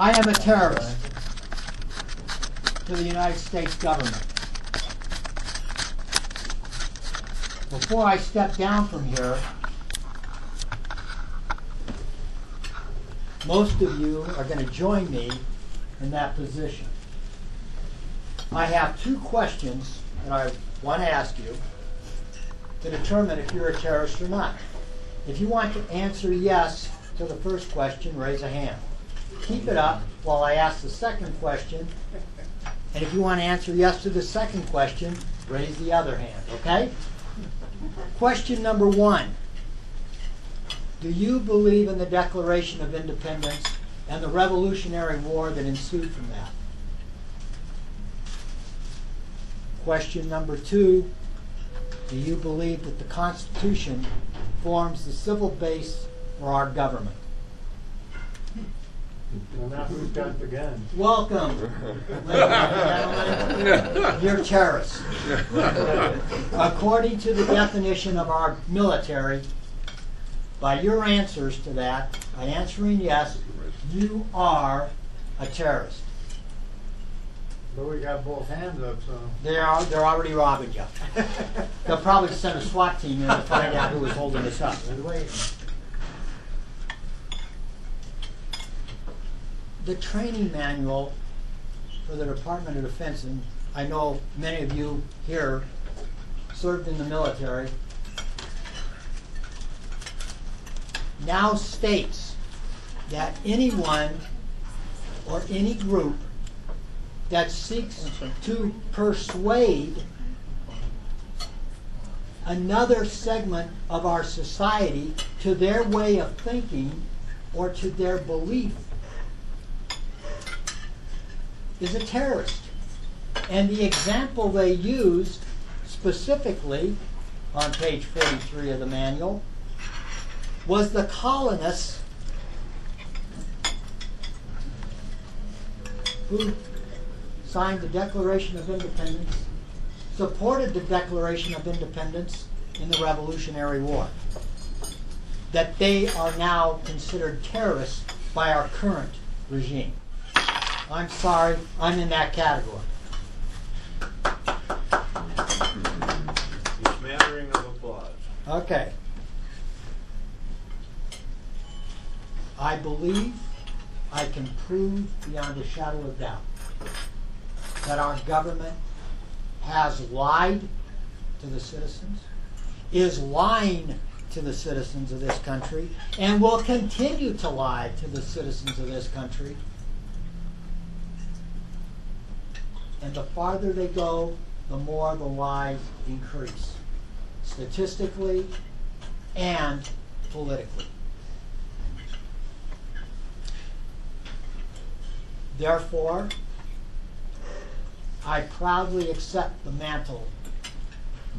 I am a terrorist to the United States government. Before I step down from here, most of you are going to join me in that position. I have two questions that I want to ask you to determine if you're a terrorist or not. If you want to answer yes to the first question, raise a hand. Keep it up while I ask the second question. And if you want to answer yes to the second question, raise the other hand, okay? Question number one. Do you believe in the Declaration of Independence and the Revolutionary War that ensued from that? Question number two. Do you believe that the Constitution forms the civil base for our government? Well, now who's got the gun? Welcome, ladies and gentlemen. You're terrorists. According to the definition of our military, by your answers to that, by answering yes, you are a terrorist. But we got both hands up, so. They're already robbing you. They'll probably send a SWAT team in to find out who was holding us up. The training manual for the Department of Defense, and I know many of you here served in the military, now states that anyone or any group that seeks to persuade another segment of our society to their way of thinking or to their belief is a terrorist. And the example they used specifically on page 43 of the manual was the colonists who signed the Declaration of Independence, supported the Declaration of Independence in the Revolutionary War. That they are now considered terrorists by our current regime. I'm sorry, I'm in that category. A smattering of applause. Okay. I believe I can prove beyond a shadow of doubt that our government has lied to the citizens, is lying to the citizens of this country, and will continue to lie to the citizens of this country. And the farther they go, the more the lies increase, statistically and politically. Therefore, I proudly accept the mantle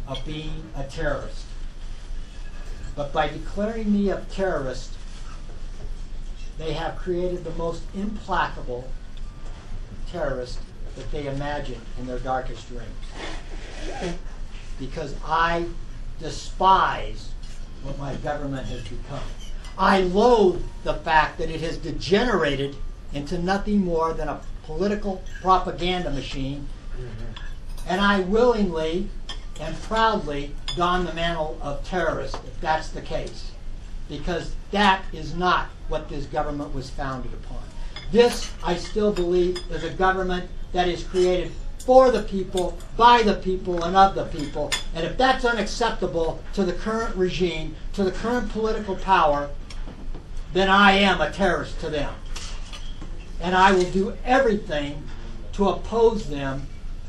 of being a terrorist. But by declaring me a terrorist, they have created the most implacable terrorist that they imagined in their darkest dreams. Because I despise what my government has become. I loathe the fact that it has degenerated into nothing more than a political propaganda machine, and I willingly and proudly don the mantle of terrorist if that's the case, because that is not what this government was founded upon. This, I still believe, is a government that is created for the people, by the people, and of the people, and if that's unacceptable to the current regime, to the current political power, then I am a terrorist to them. And I will do everything to oppose them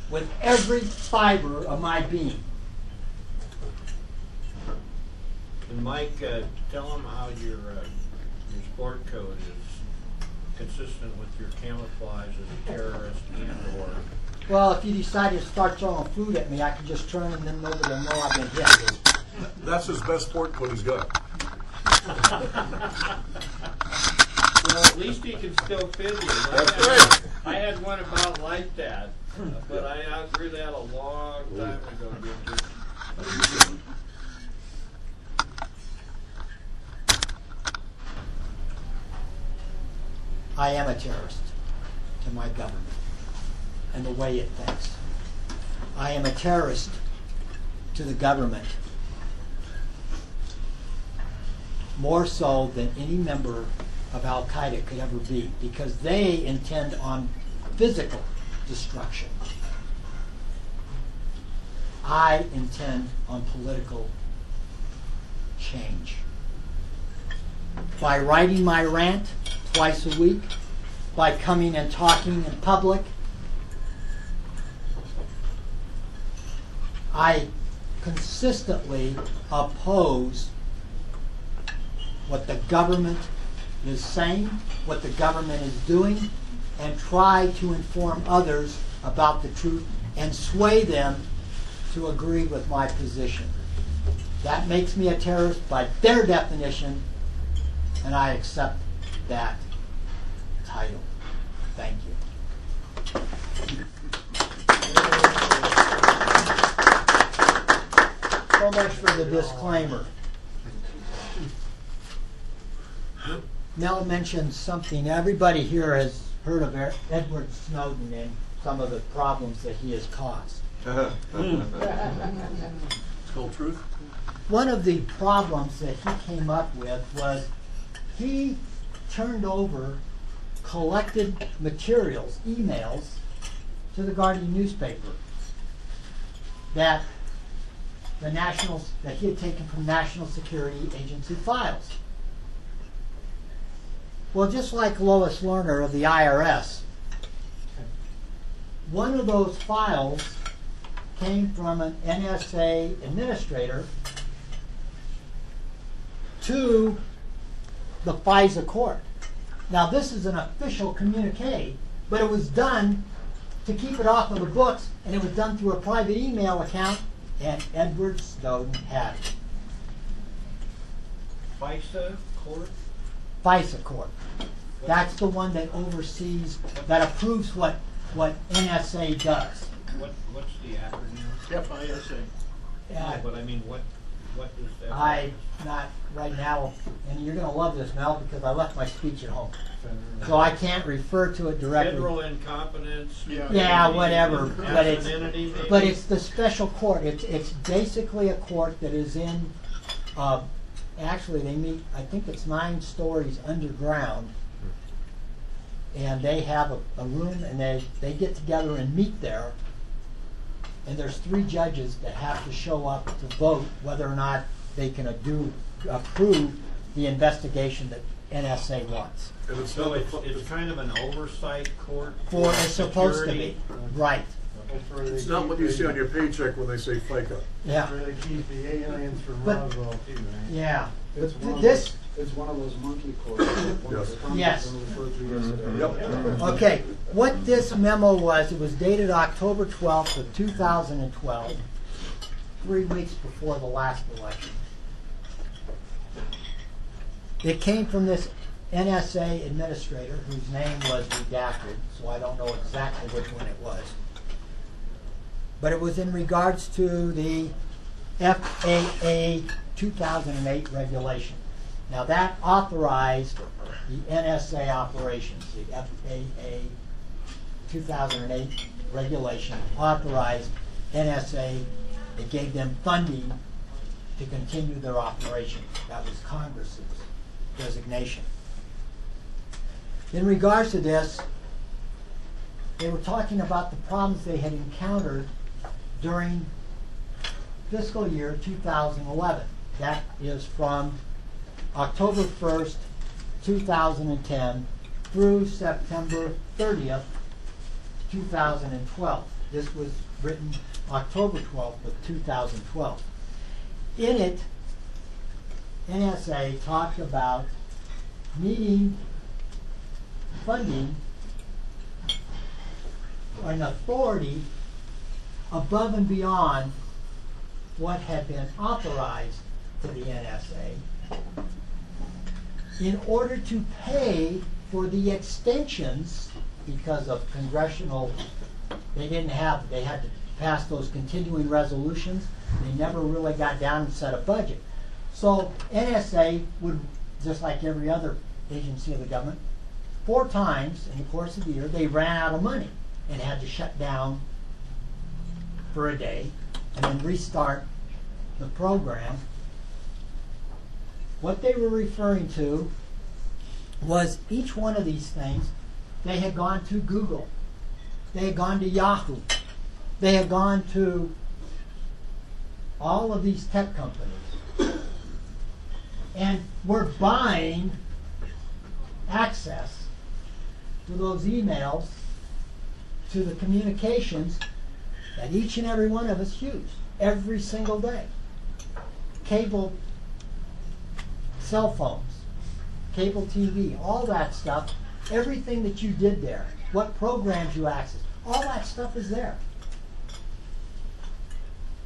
with every fiber of my being. And Mike, tell them how your sport code is consistent with your camouflage as a terrorist and/or. Well, if you decide to start throwing food at me, I can just turn and then nobody will know I've been hit. That's his best sport code he's got. Well, at least he can still fit you. That's right. I had one about like that, but I outgrew that a long time ago. I am a terrorist to my government and the way it thinks. I am a terrorist to the government, more so than any member of Al Qaeda could ever be, because they intend on physical destruction. I intend on political change. By writing my rant twice a week, by coming and talking in public, I consistently oppose what the government is saying, what the government is doing, and try to inform others about the truth and sway them to agree with my position. That makes me a terrorist by their definition, and I accept that title. Thank you. So much for the disclaimer. Mel mentioned something. Everybody here has heard of Edward Snowden and some of the problems that he has caused. It's called truth. One of the problems that he came up with was he turned over collected materials, emails, to the Guardian newspaper that he had taken from National Security Agency files. Well, just like Lois Lerner of the IRS, one of those files came from an NSA administrator to the FISA court. Now, this is an official communique, but it was done to keep it off of the books, and it was done through a private email account, and Edward Snowden had it. FISA court? FISA court. That's the one that oversees, that approves what NSA does. What's the acronym? Yep, ISA. Yeah, but I mean, what is that? I, not right now, and you're going to love this, Mel, because I left my speech at home. So I can't refer to it directly. Federal incompetence? Yeah, whatever. As an entity, maybe? But it's the special court. It's basically a court that is in, actually they meet, I think it's 9 stories underground. And they have a room, and they get together and meet there. And there's 3 judges that have to show up to vote whether or not they can approve the investigation that NSA wants. And it's So not it's kind of an oversight court? For it's supposed to be. Right. it's not what you see on your paycheck when they say FICA. Yeah. Where they keep the aliens from But- Roswell too, right? Yeah. It's one, This. it's one of those monkey courts. Yes. Referred to yesterday. Yep. Okay, what this memo was, it was dated October 12th of 2012, 3 weeks before the last election. It came from this NSA administrator whose name was redacted, so I don't know exactly which one it was. But it was in regards to the FAA 2008 regulation. Now that authorized the NSA operations. The FAA 2008 regulation authorized NSA. It gave them funding to continue their operations. That was Congress's designation. In regards to this, they were talking about the problems they had encountered during fiscal year 2011. That is from October 1st, 2010 through September 30th, 2012. This was written October 12th of 2012. In it, NSA talked about needing funding or an authority above and beyond what had been authorized to the NSA in order to pay for the extensions because of congressional, they had to pass those continuing resolutions. They never really got down and set a budget. So NSA would, just like every other agency of the government, 4 times in the course of the year, they ran out of money and had to shut down for a day and then restart the program. What they were referring to was each one of these things, they had gone to Google, they had gone to Yahoo, they had gone to all of these tech companies, and were buying access to those emails, to the communications that each and every one of us use every single day. Cable, cell phones, cable TV, all that stuff, everything that you did there, what programs you accessed, all that stuff is there.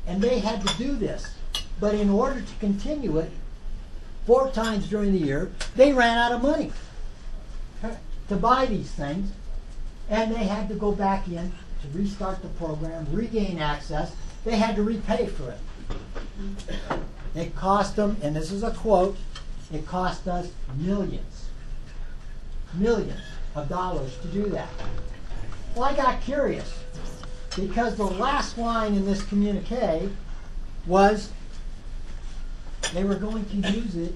And they had to do this. But in order to continue it, 4 times during the year, they ran out of money to buy these things, and they had to go back in to restart the program, regain access. They had to repay for it. It cost them, and this is a quote, it cost us millions of dollars to do that. Well, I got curious, because the last line in this communique was they were going to use it,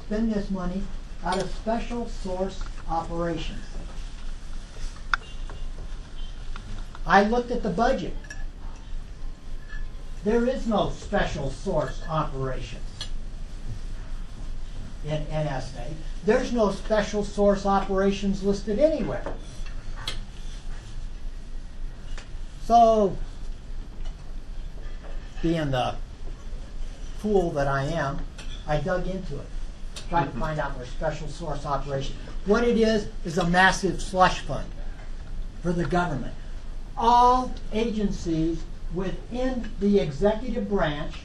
spend this money out of special source operations. I looked at the budget. There is no special source operations in NSA. There's no special source operations listed anywhere. So, being the fool that I am, I dug into it, tried to find out their special source operation. What it is a massive slush fund for the government. All agencies within the executive branch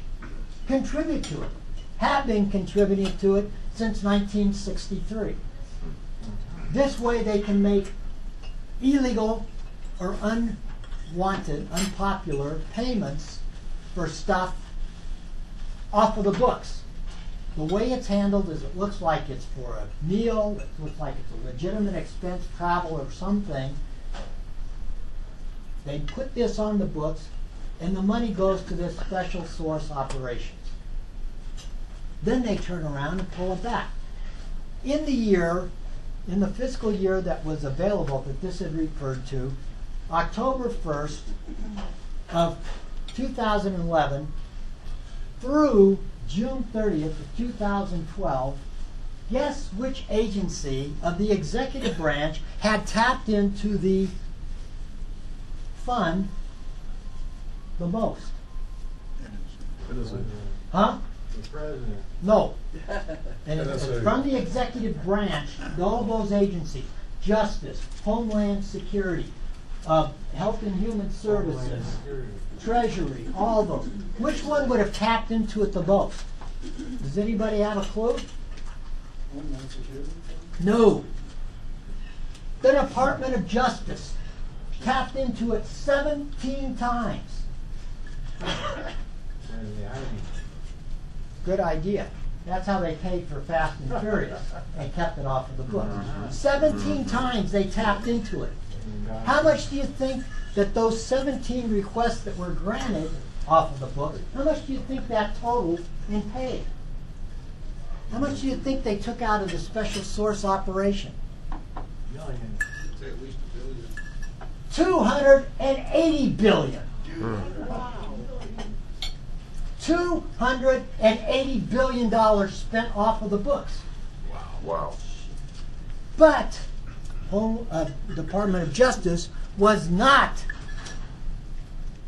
contribute to it, have been contributing to it since 1963. This way they can make illegal or unwanted, unpopular payments for stuff off of the books. The way it's handled is it looks like it's for a meal, it looks like it's a legitimate expense, travel or something. They put this on the books, and the money goes to this special source operations. Then they turn around and pull it back. In the fiscal year that was available that this had referred to, October 1st of 2011 through June 30th of 2012, guess which agency of the executive branch had tapped into the fund the most? Huh? The president. No. And it's NSA. from the executive branch, all those agencies, Justice, Homeland Security, Health and Human Services, Treasury, all those. Which one would have tapped into it the most? Does anybody have a clue? Homeland Security? No. The Department of Justice tapped into it 17 times. Good idea. That's how they paid for Fast and Furious and kept it off of the books. 17 times they tapped into it. How much do you think that those 17 requests that were granted off of the books, how much do you think that totaled in pay? How much do you think they took out of the special source operation? Say at least $1 billion. 280 billion. $280 billion spent off of the books. Wow. But Department of Justice was not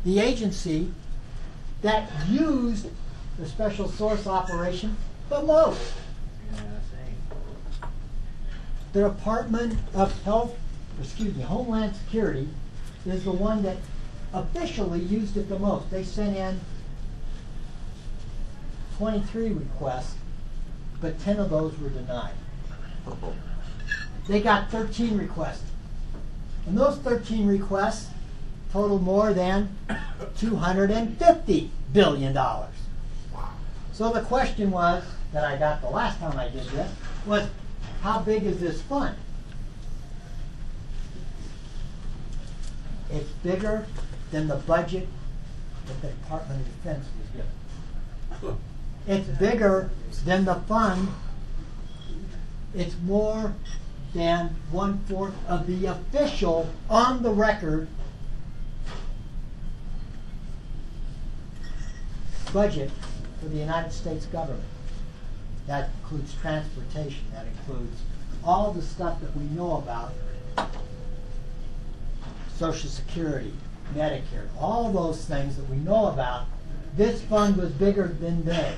the agency that used the special source operation the most. The Department of Homeland Security is the one that officially used it the most. They sent in 23 requests, but 10 of those were denied. They got 13 requests. And those 13 requests totaled more than $250 billion. So the question was, that I got the last time I did this, was how big is this fund? It's bigger than the budget that the Department of Defense was given. It's bigger than the fund. It's more than 1/4 of the official, on the record, budget for the United States government. That includes transportation, that includes all the stuff that we know about, Social Security, Medicare, all those things that we know about. This fund was bigger than they,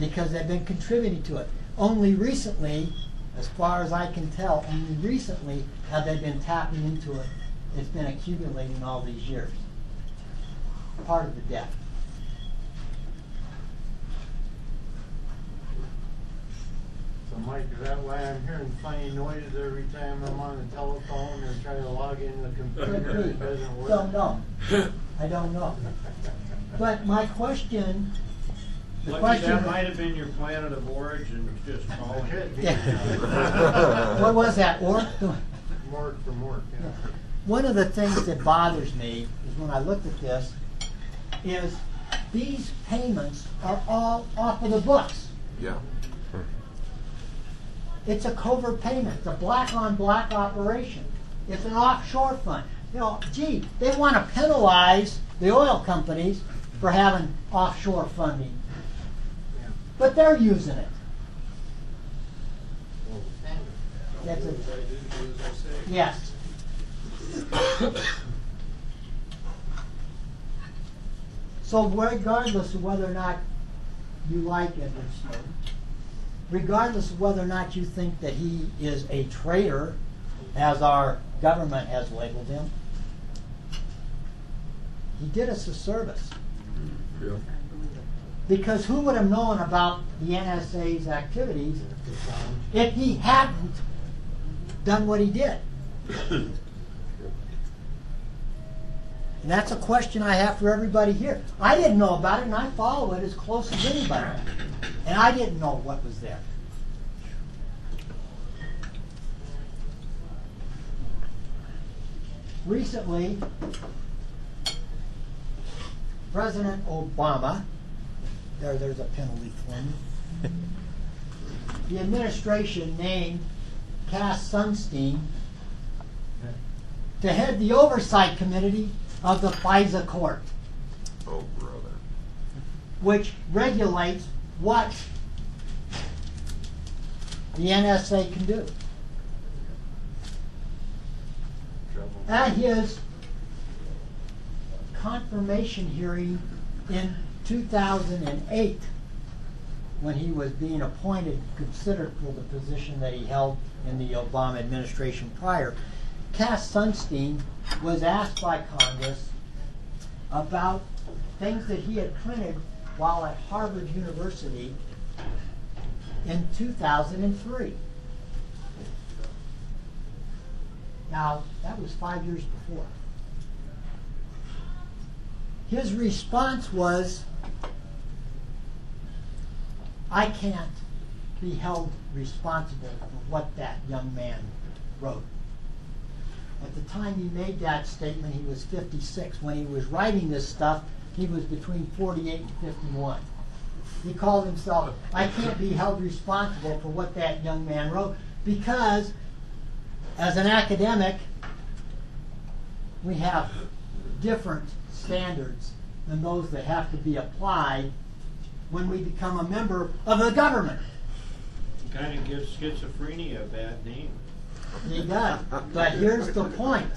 because they've been contributing to it. Only recently, as far as I can tell, only recently have they been tapping into it. It's been accumulating all these years. Part of the debt. So Mike, is that why I'm hearing funny noises every time I'm on the telephone and try to log in the computer and it doesn't work? Don't know. I don't know. But my question, the Lucky question. that might have been your planet of origin, just calling it. Yeah. What was that? Morgue from work, yeah. One of the things that bothers me is when I looked at this, is these payments are all off of the books. Yeah. It's a covert payment. It's a black-on-black operation. It's an offshore fund. You know, gee, they want to penalize the oil companies for having offshore funding, Yeah. but they're using it. Well, standard. That's it. What I do is I say. Yes. So regardless of whether or not you like Edward Snowden, regardless of whether or not you think that he is a traitor, as our government has labeled him, he did us a service. Yeah. Because who would have known about the NSA's activities if he hadn't done what he did? And that's a question I have for everybody here. I didn't know about it, and I follow it as close as anybody. And I didn't know what was there. Recently, President Obama, there's a penalty for me. The administration named Cass Sunstein to head the oversight committee of the FISA court, Oh, brother. which regulates what the NSA can do. Trouble. At his confirmation hearing in 2008, when he was being appointed, considered for the position that he held in the Obama administration prior, Cass Sunstein was asked by Congress about things that he had printed while at Harvard University in 2003. Now, that was 5 years before. His response was, I can't be held responsible for what that young man wrote. At the time he made that statement, he was 56. When he was writing this stuff, he was between 48 and 51. He called himself, I can't be held responsible for what that young man wrote, because as an academic, we have different standards than those that have to be applied when we become a member of the government. Kind of gives schizophrenia a bad name. He does. But here's the point.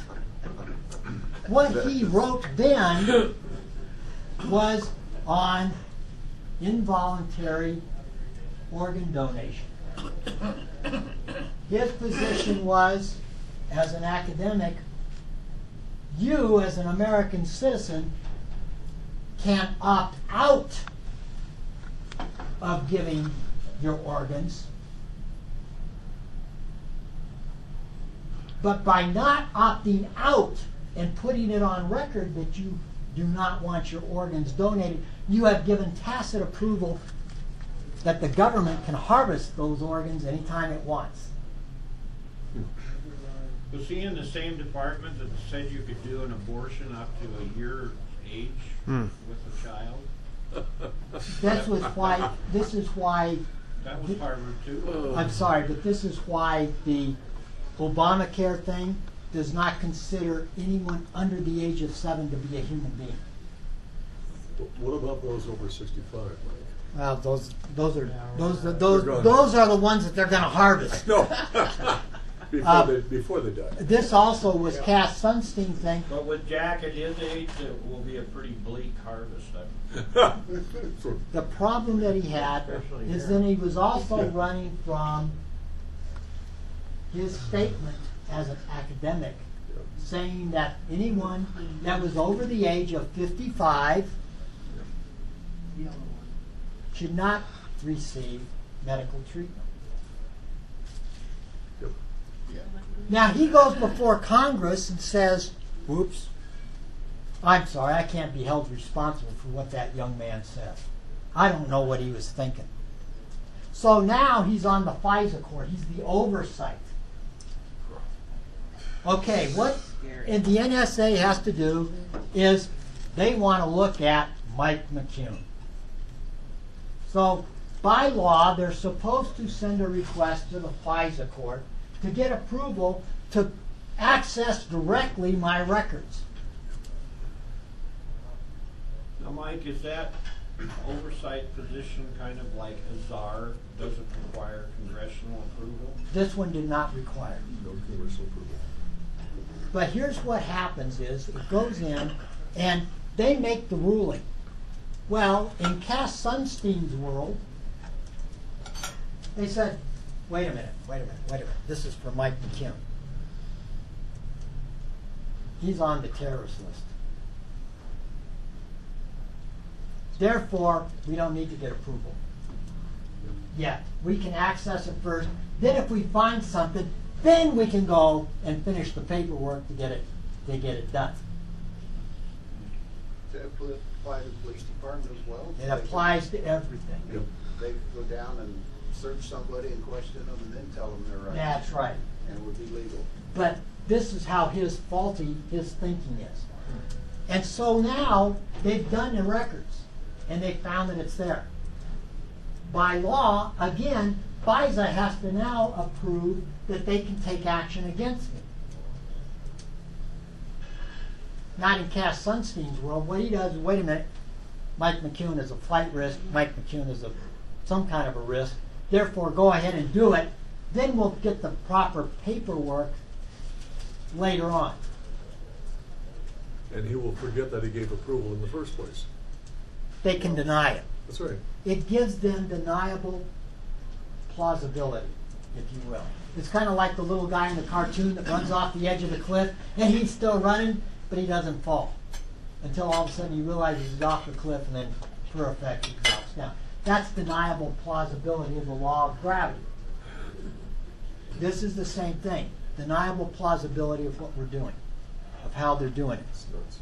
What he wrote then was on involuntary organ donation. His position was, as an academic, you as an American citizen can opt out of giving your organs, but by not opting out and putting it on record that you do not want your organs donated, you have given tacit approval that the government can harvest those organs anytime it wants. Was he in the same department that said you could do an abortion up to a year age with a child? This is why, That was Harvard too. I'm sorry, but this is why the Obamacare thing does not consider anyone under the age of 7 to be a human being. What about those over 65, Mike? Well, those are They're gone. those are the ones that they're going to harvest. No. Before they die. This also was Cass Sunstein thing. But with Jack at his age, it will be a pretty bleak harvest. The problem that he had is then he was also running from his statement as an academic, saying that anyone that was over the age of 55 should not receive medical treatment. Yep. Now he goes before Congress and says, "Oops, I'm sorry, I can't be held responsible for what that young man said. I don't know what he was thinking." So now he's on the FISA court. He's the oversight. Okay, what the NSA has to do is they want to look at Mike Macune. So by law, they're supposed to send a request to the FISA court to get approval to access directly my records. Now, Mike, is that oversight position kind of like a czar? Does it require congressional approval? This one did not require. No congressional approval. But here's what happens is it goes in and they make the ruling. Well, in Cass Sunstein's world, they said, wait a minute. This is for Mike Macune. He's on the terrorist list. Therefore, we don't need to get approval. Yeah, we can access it first. Then if we find something, then we can go and finish the paperwork to get it done. Does that apply to the police department as well? It applies to everything. Yep. They could go down and search somebody and question them and then tell them they're right. That's right. And it would be legal. But this is how his thinking is. And so now they've done the records and they found that it's there. By law, again, FISA has to now approve that they can take action against me. Not in Cass Sunstein's world. What he does is, wait a minute, Mike Macune is a flight risk, Mike Macune is some kind of a risk, therefore go ahead and do it, then we'll get the proper paperwork later on. And he will forget that he gave approval in the first place. They can deny it. That's right. It gives them deniable plausibility, if you will. It's kind of like the little guy in the cartoon that runs off the edge of the cliff, and he's still running, but he doesn't fall. Until all of a sudden he realizes he's off the cliff, and then, per effect, he drops down. That's deniable plausibility of the law of gravity. This is the same thing. Deniable plausibility of what we're doing, of how they're doing it. It's nuts.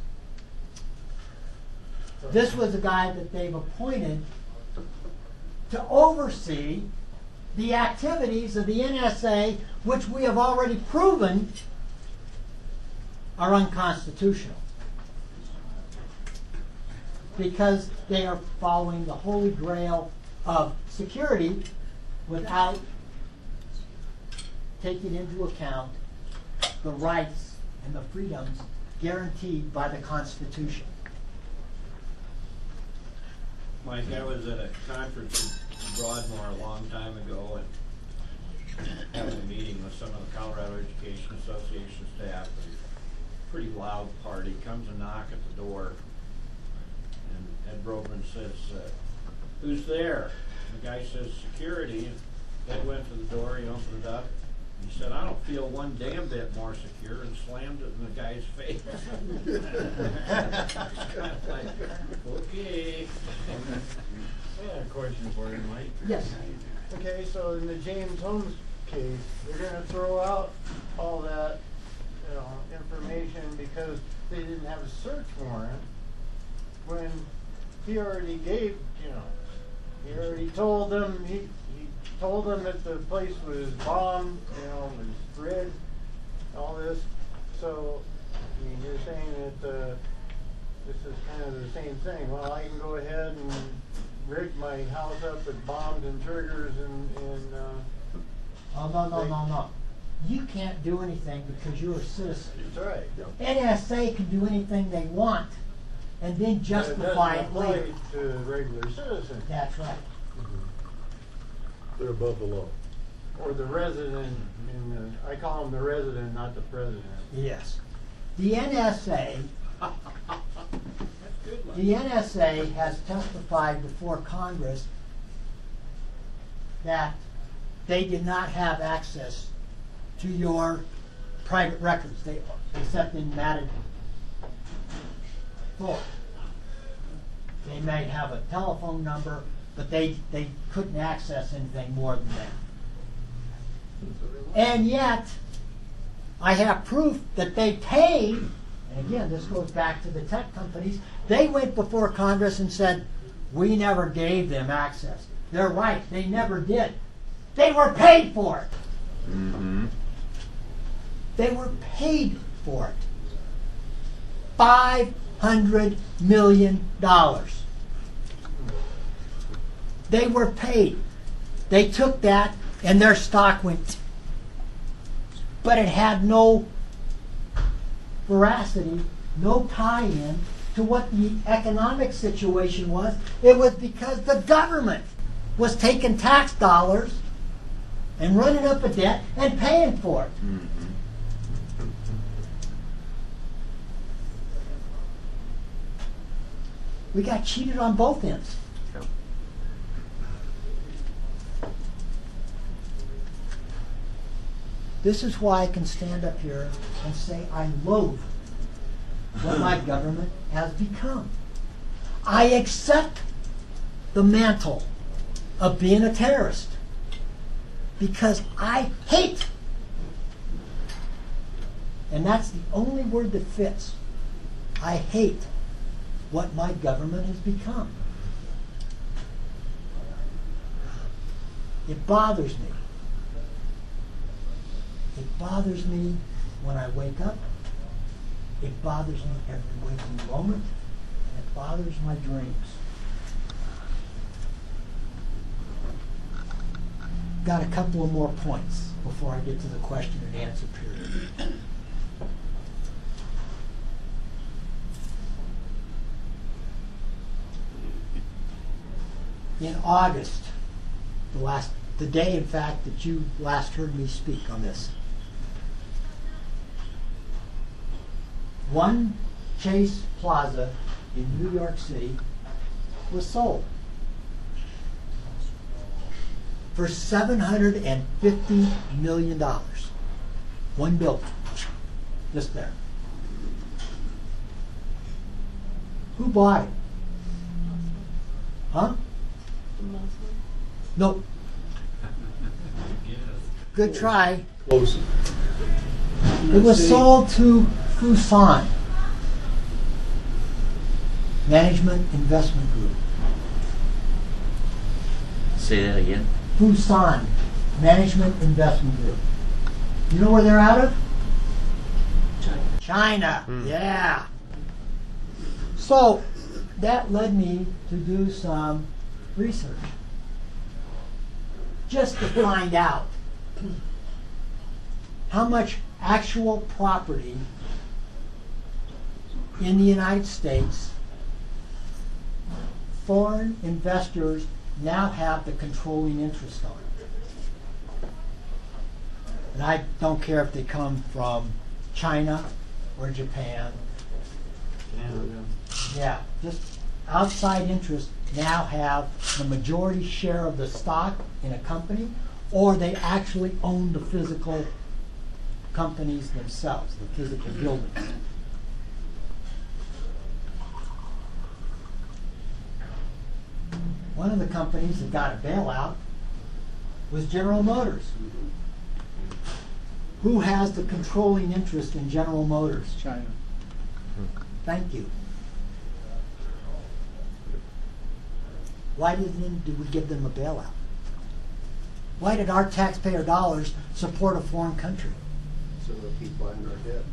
This was a guy that they've appointed to oversee the activities of the NSA, which we have already proven are unconstitutional, because they are following the holy grail of security without taking into account the rights and the freedoms guaranteed by the Constitution. Mike, I was at a conference in Broadmoor a long time ago and having a meeting with some of the Colorado Education Association staff. Pretty loud party, comes a knock at the door, and Ed Brogan says, "Who's there?" And the guy says, "Security." And Ed went to the door, he opened it up, he said, "I don't feel one damn bit more secure," and slammed it in the guy's face. Kind of like, okay. I had a question for you, Mike. Yes. Okay, so in the James Holmes case, they're gonna throw out all that, information because they didn't have a search warrant when he already gave, he already told them, he told them that the place was bombed, was red, all So, I mean, you're saying that, this is kind of the same thing. Well, I can go ahead and rig my house up with bombs and triggers and Oh, no. You can't do anything because you're a citizen. that's right. NSA can do anything they want and then justify it But it later. doesn't apply to regular citizens. That's right. They're above the law. Or the resident, I call them the resident, not the president. Yes. The NSA, That's good one. the NSA has testified before Congress that they did not have access to your private records. They except in matted for. They may have a telephone number, but they couldn't access anything more than that. And yet, I have proof that they paid, and again, this goes back to the tech companies, they went before Congress and said, we never gave them access. They're right, they never did. They were paid for it. They were paid for it. $500 million. They were paid. They took that and their stock went, but it had no veracity, no tie-in to what the economic situation was. It was because the government was taking tax dollars and running up a debt and paying for it. We got cheated on both ends. This is why I can stand up here and say I loathe what my government has become. I accept the mantle of being a terrorist because I hate, and that's the only word that fits, I hate what my government has become. It bothers me. It bothers me when I wake up. It bothers me every waking moment. And it bothers my dreams. Got a couple of more points before I get to the question and answer period. In August, the day, in fact, that you last heard me speak on this, One Chase Plaza in New York City was sold for $750 million. One building, just there. Who bought it? Huh? Nope. Good try. Close. It was sold to Fusan Management Investment Group. Say that again. Fusan Management Investment Group. You know where they're out of? China. Yeah. So that led me to do some research just to find out how much actual property in the United States foreign investors now have the controlling interest on. And I don't care if they come from China or Japan. Yeah, just outside interests now have the majority share of the stock in a company, or they actually own the physical companies themselves, the physical buildings. One of the companies that got a bailout was General Motors. Who has the controlling interest in General Motors? China. Thank you. Why did we give them a bailout? Why did our taxpayer dollars support a foreign country? So they'll keep buying our debt.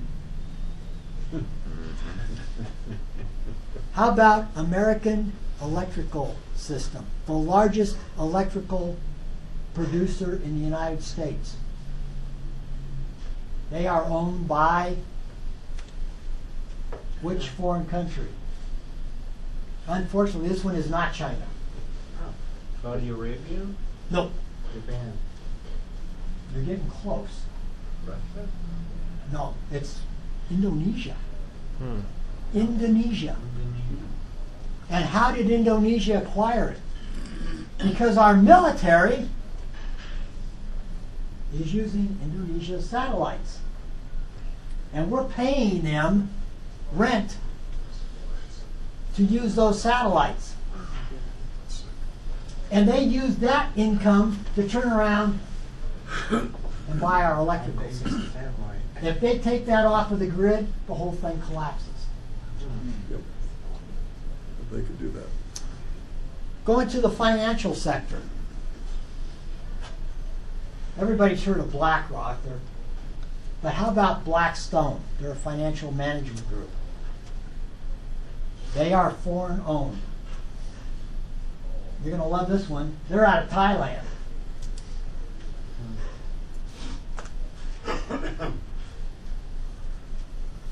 How about American Electrical System, the largest electrical producer in the United States? They are owned by which foreign country? Unfortunately, this one is not China. Saudi Arabia? No, Japan. you're getting close. Russia? No, it's Indonesia. Hmm. Indonesia. And how did Indonesia acquire it? Because our military is using Indonesia's satellites. And we're paying them rent to use those satellites. And they use that income to turn around and buy our electrical system. If they take that off of the grid, the whole thing collapses. Yep. They could do that. Going to the financial sector. Everybody's heard of BlackRock, but how about Blackstone? They're a financial management group. They are foreign owned. You're going to love this one. They're out of Thailand.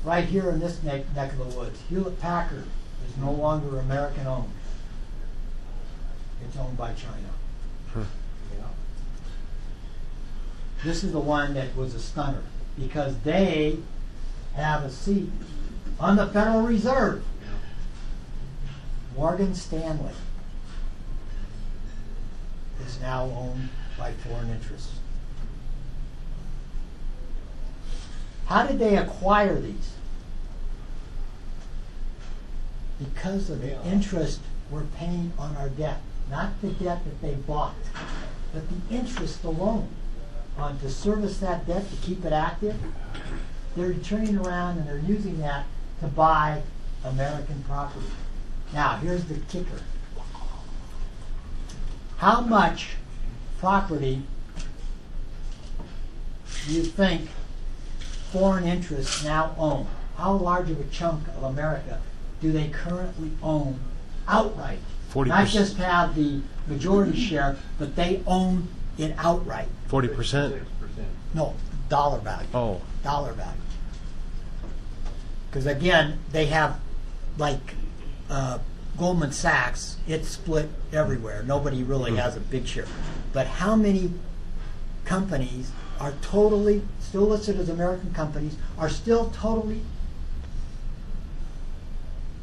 Right here in this neck of the woods, Hewlett Packard is no longer American owned. It's owned by China. This is the one that was a stunner because they have a seat on the Federal Reserve. Morgan Stanley is now owned by foreign interests. How did they acquire these? Because of the interest we're paying on our debt. Not the debt that they bought, but the interest alone on to service that debt, to keep it active. They're turning around and they're using that to buy American property. Now, here's the kicker. How much property do you think foreign interests now own? How large of a chunk of America do they currently own outright? 40%. Not just have the majority share, but they own it outright. 40%? No, dollar value. Oh. Dollar value. Because again, they have like Goldman Sachs, it's split everywhere. Nobody really has a big share. But how many companies are totally, still listed as American companies, are still totally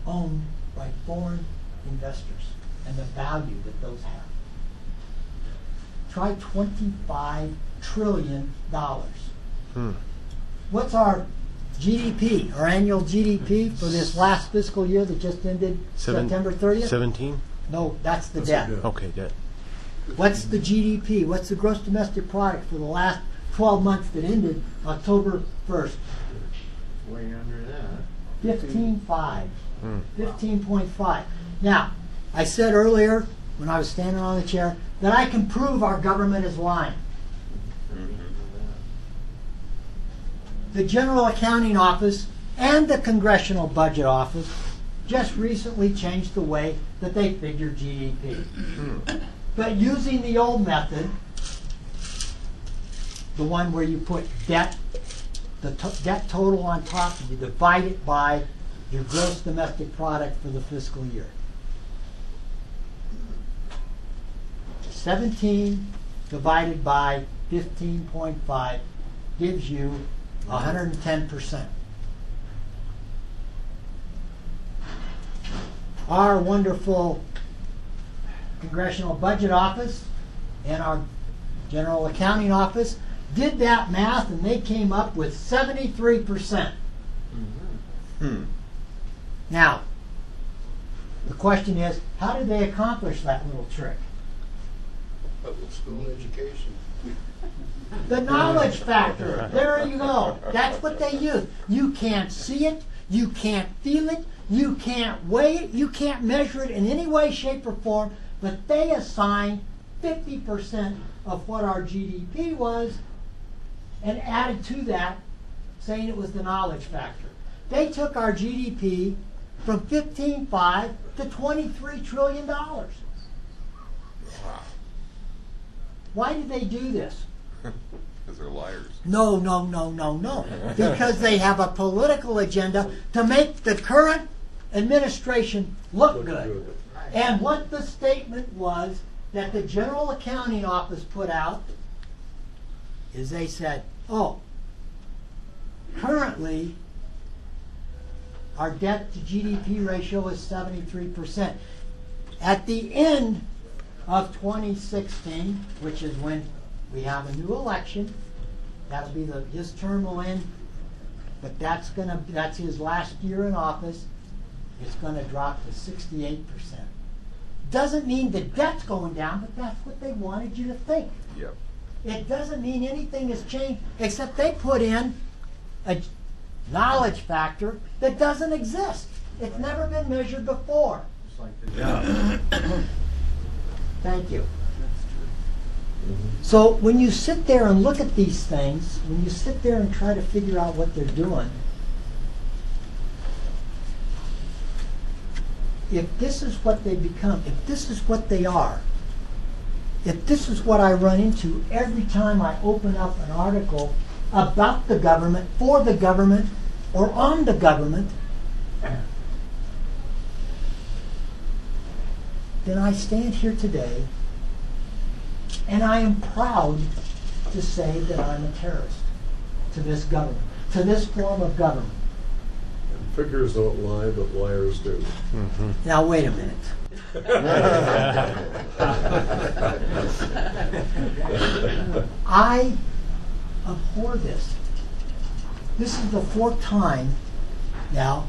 owned by foreign investors, and the value that those have? Try $25 trillion. What's our GDP, our annual GDP for this last fiscal year that just ended September 30th? 17? No, that's the That's debt. the debt. Okay, debt. What's the GDP? What's the gross domestic product for the last 12 months that ended October 1st? Way under that. 15.5. 15.5. Now, I said earlier when I was standing on the chair that I can prove our government is lying. The General Accounting Office and the Congressional Budget Office just recently changed the way that they figure GDP. But using the old method, the one where you put debt, the debt total on top, and you divide it by your gross domestic product for the fiscal year. 17 divided by 15.5 gives you 110%. Our wonderful Congressional Budget Office and our General Accounting Office did that math and they came up with 73%. Now, the question is, how did they accomplish that little trick? Public school education. The knowledge factor. There you go. That's what they use. You can't see it. You can't feel it. You can't weigh it. You can't measure it in any way, shape, or form. But they assign 50% of what our GDP was and added to that saying it was the knowledge factor. They took our GDP from 15.5 to $23 trillion. Why did they do this? Because they're liars. No. Because they have a political agenda to make the current administration look good. And what the statement was that the General Accounting Office put out is they said, oh, currently our debt to GDP ratio is 73%. At the end of 2016, which is when we have a new election, that'll be his term will end, but that's his last year in office. It's going to drop to 68%. Doesn't mean the debt's going down, but that's what they wanted you to think. Yep. It doesn't mean anything has changed, except they put in a knowledge factor that doesn't exist. It's never been measured before. Just like the Yeah. Thank you. So when you sit there and look at these things, when you sit there and try to figure out what they're doing, if this is what they become, if this is what they are, if this is what I run into every time I open up an article about the government, for the government, or on the government, then I stand here today and I am proud to say that I'm a terrorist to this government, to this form of government. Figures don't lie, but liars do. Now wait a minute. I abhor this. This is the fourth time now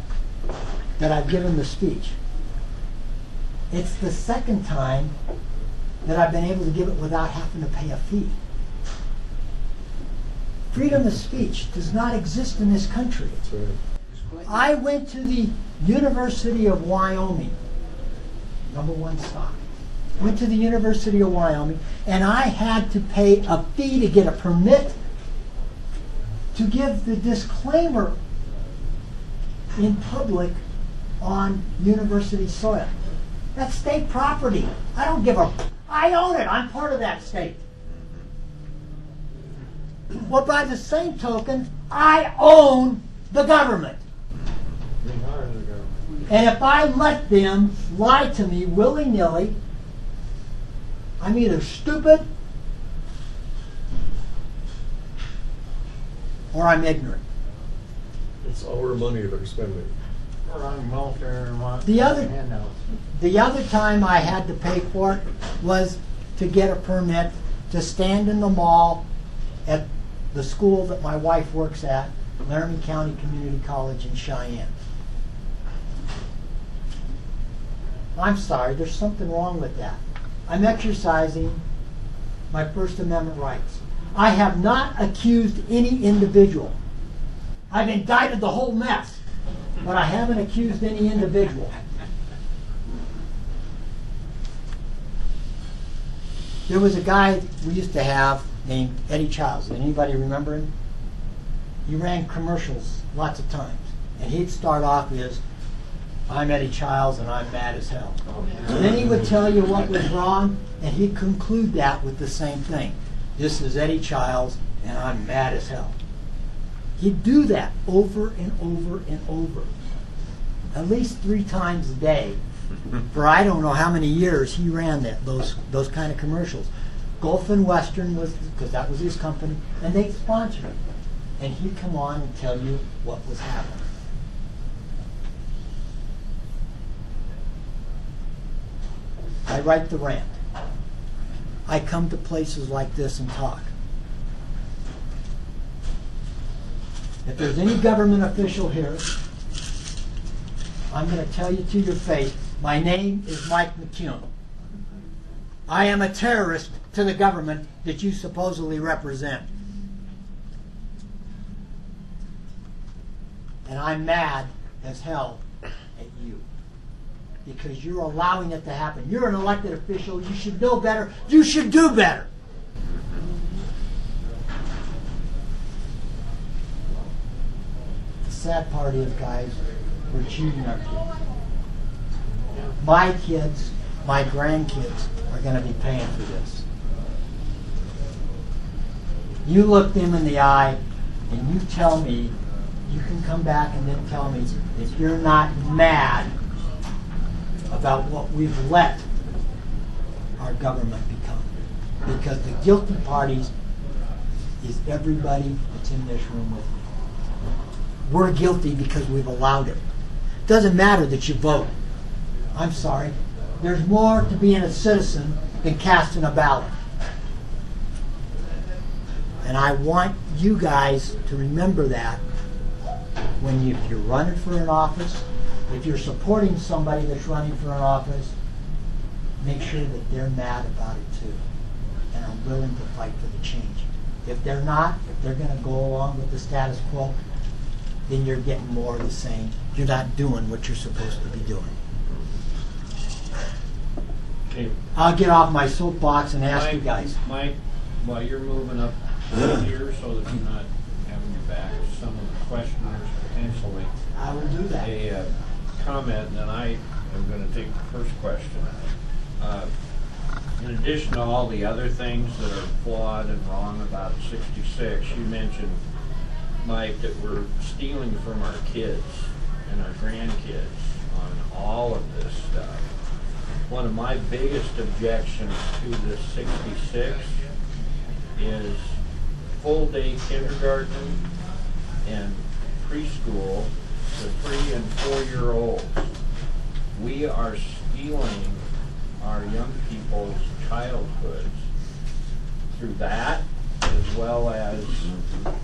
that I've given the speech. It's the second time that I've been able to give it without having to pay a fee. Freedom of speech does not exist in this country. That's right. I went to the University of Wyoming, #1 stock. Went to the University of Wyoming, and I had to pay a fee to get a permit to give the disclaimer in public on university soil. That's state property. I don't give a... I own it. I'm part of that state. Well, by the same token, I own the government. We are the government. And if I let them lie to me willy-nilly, I'm either stupid or I'm ignorant. It's our money they're spending. We're on welfare and want The other- handouts. The other time I had to pay for it was to get a permit to stand in the mall at the school that my wife works at, Laramie County Community College in Cheyenne. I'm sorry, there's something wrong with that. I'm exercising my First Amendment rights. I have not accused any individual. I've indicted the whole mess, but I haven't accused any individual. There was a guy we used to have named Eddie Childs. Anybody remember him? He ran commercials lots of times. And he'd start off as, I'm Eddie Childs and I'm mad as hell. And then he would tell you what was wrong, and he'd conclude that with the same thing. This is Eddie Childs and I'm mad as hell. He'd do that over and over and over. At least 3 times a day. For I don't know how many years he ran those kind of commercials. Gulf and Western was, because that was his company, and they sponsored him. And he'd come on and tell you what was happening. I write the rant. I come to places like this and talk. If there's any government official here, I'm going to tell you to your face, my name is Mike Macune. I am a terrorist to the government that you supposedly represent. And I'm mad as hell at you. Because you're allowing it to happen. You're an elected official. You should know better. You should do better. sad part is, guys, we're cheating our kids. My kids, my grandkids are going to be paying for this. You look them in the eye and you tell me, you can come back and then tell me if you're not mad about what we've let our government become. Because the guilty parties is everybody that's in this room with me. We're guilty because we've allowed it. It doesn't matter that you vote. I'm sorry. There's more to being a citizen than casting a ballot. And I want you guys to remember that if you're running for an office, if you're supporting somebody that's running for an office, make sure that they're mad about it too and are willing to fight for the change. If they're not, if they're going to go along with the status quo, then you're getting more of the same. You're not doing what you're supposed to be doing. Okay, I'll get off my soapbox and ask you guys. Mike, while you're moving up here so that you're not having your back to some of the questioners potentially, I will do that. a comment, and then I am going to take the first question. In addition to all the other things that are flawed and wrong about 66, you mentioned, Mike, that we're stealing from our kids and our grandkids on all of this stuff. One of my biggest objections to this 66 is full-day kindergarten and preschool to 3- and 4-year-olds. We are stealing our young people's childhoods through that, as well as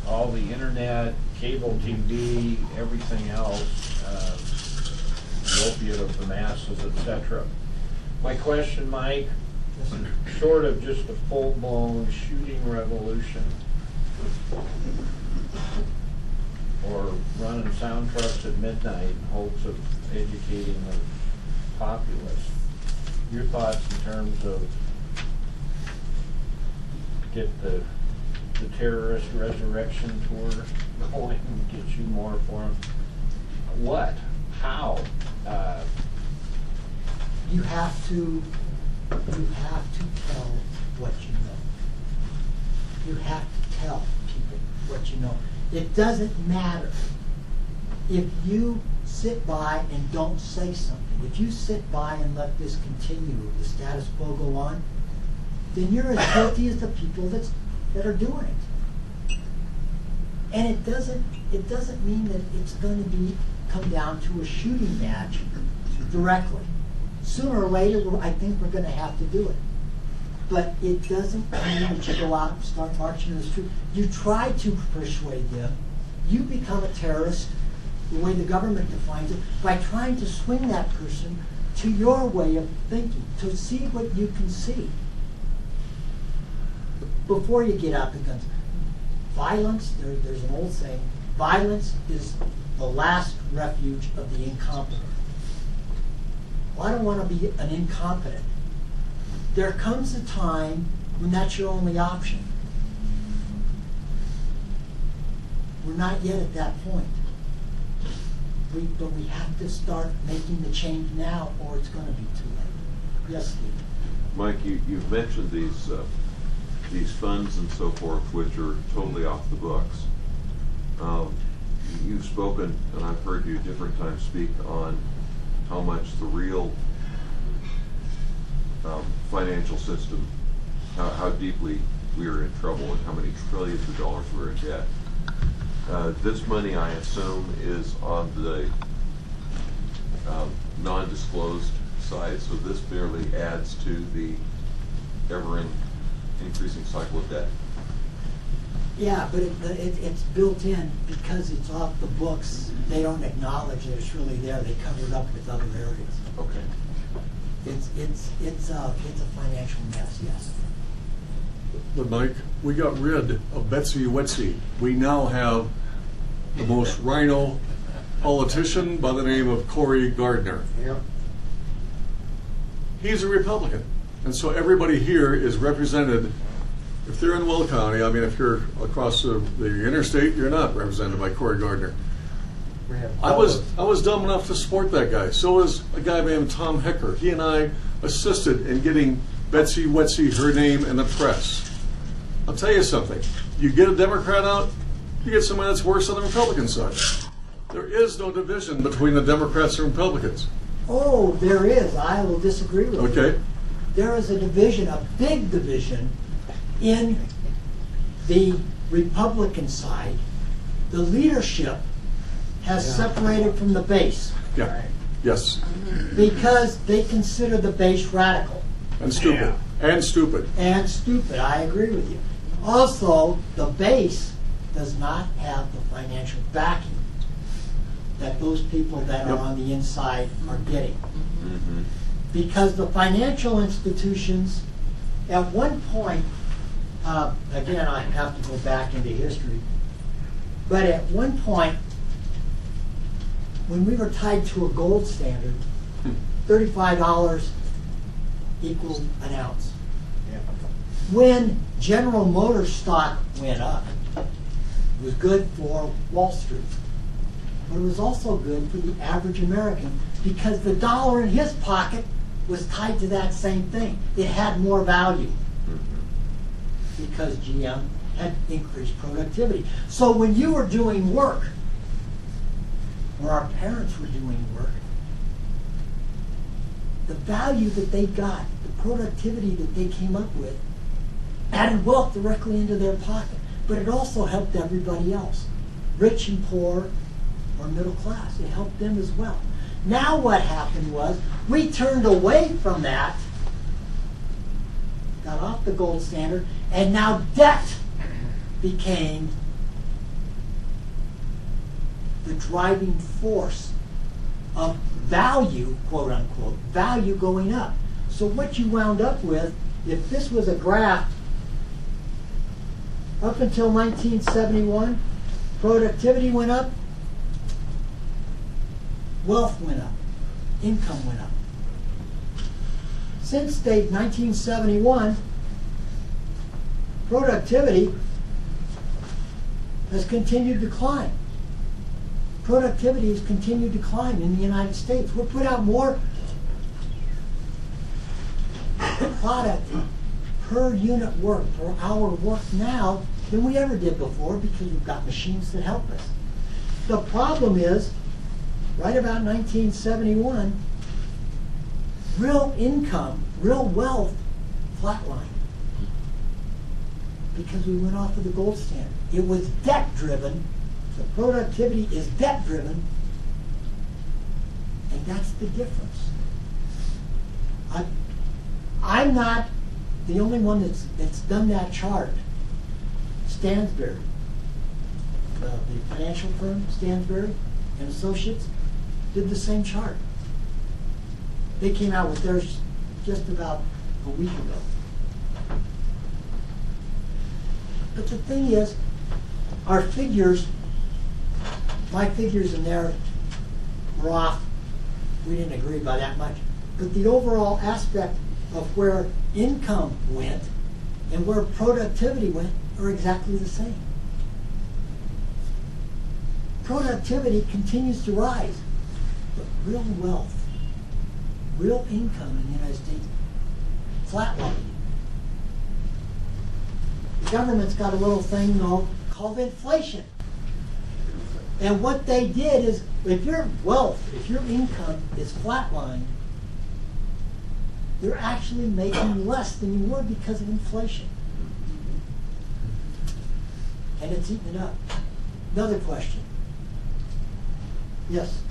all the internet, cable TV, everything else, the opiate of the masses, etc. My question, Mike, short of just a full-blown shooting revolution or running sound trucks at midnight in hopes of educating the populace, your thoughts in terms of get the terrorist resurrection tour going and get you more for them? What? How? You have to tell what you know. You have to tell people what you know. It doesn't matter if you sit by and don't say something. If you sit by and let this continue, the status quo go on, then you're as guilty as the people that are doing it. And it doesn't mean that it's going to come down to a shooting match directly. Sooner or later, I think we're going to have to do it. But it doesn't mean that you go out and start marching in the street. You try to persuade them. You become a terrorist, the way the government defines it, by trying to swing that person to your way of thinking, to see what you can see before you get out the guns. Violence, there's an old saying, violence is the last refuge of the incompetent. Well, I don't want to be an incompetent. There comes a time when that's your only option. We're not yet at that point. But we have to start making the change now, or it's going to be too late. Yes, Steve? Mike, you've mentioned these funds and so forth, which are totally off the books. You've spoken, and I've heard you different times speak on how much the real financial system, how deeply we are in trouble and how many trillions of dollars we're in debt. This money, I assume, is on the non-disclosed side, so this barely adds to the ever-increasing cycle of debt. Yeah, but it's built in because it's off the books. They don't acknowledge that it's really there. They cover it up with other areas. Okay. It's a financial mess, yes. But Mike, we got rid of Betsy Wetsy. We now have the most rhino politician by the name of Cory Gardner. Yep. He's a Republican. And so everybody here is represented. If they're in Will County, I mean, if you're across the interstate, you're not represented by Cory Gardner. We have I was dumb enough to support that guy. So was a guy named Tom Hecker. He and I assisted in getting Betsy Wetsy her name in the press. I'll tell you something. You get a Democrat out, you get somebody that's worse on the Republican side. There is no division between the Democrats and Republicans. Oh, there is. I will disagree with you. Okay? There is a division, a big division, in the Republican side. The leadership has separated from the base Yeah. Yes. because they consider the base radical And stupid. And stupid. and stupid. I agree with you. Also, the base does not have the financial backing that those people that Yep. are on the inside are getting. Mm-hmm. Because the financial institutions, at one point, again, I have to go back into history, but at one point, when we were tied to a gold standard, $35 equaled an ounce. When General Motors stock went up, it was good for Wall Street. But it was also good for the average American because the dollar in his pocket was tied to that same thing. It had more value because GM had increased productivity. So when you were doing work, or our parents were doing work, the value that they got, the productivity that they came up with, added wealth directly into their pocket. But it also helped everybody else, rich and poor, or middle class. It helped them as well. Now what happened was we turned away from that, got off the gold standard, and now debt became the driving force of value, quote unquote, value going up. So what you wound up with, if this was a graph, up until 1971, productivity went up, wealth went up, income went up. Since date 1971, productivity has continued to climb. Productivity has continued to climb in the United States. We're put out more product per unit work, per hour work now than we ever did before because we've got machines that help us. The problem is, right about 1971, real income, real wealth flatlined because we went off of the gold standard. It was debt driven. So productivity is debt driven, and that's the difference. I'm not the only one that's done that chart. Stansberry, the financial firm, Stansberry and Associates, did the same chart. They came out with theirs just about a week ago. But the thing is, our figures, my figures and theirs were off. We didn't agree by that much. But the overall aspect of where income went and where productivity went are exactly the same. Productivity continues to rise, but real wealth, real income in the United States, flatlining. The government's got a little thing called inflation. And what they did is, if your wealth, if your income is flatlined, you're actually making less than you were because of inflation. And it's eating it up. Another question. Yes?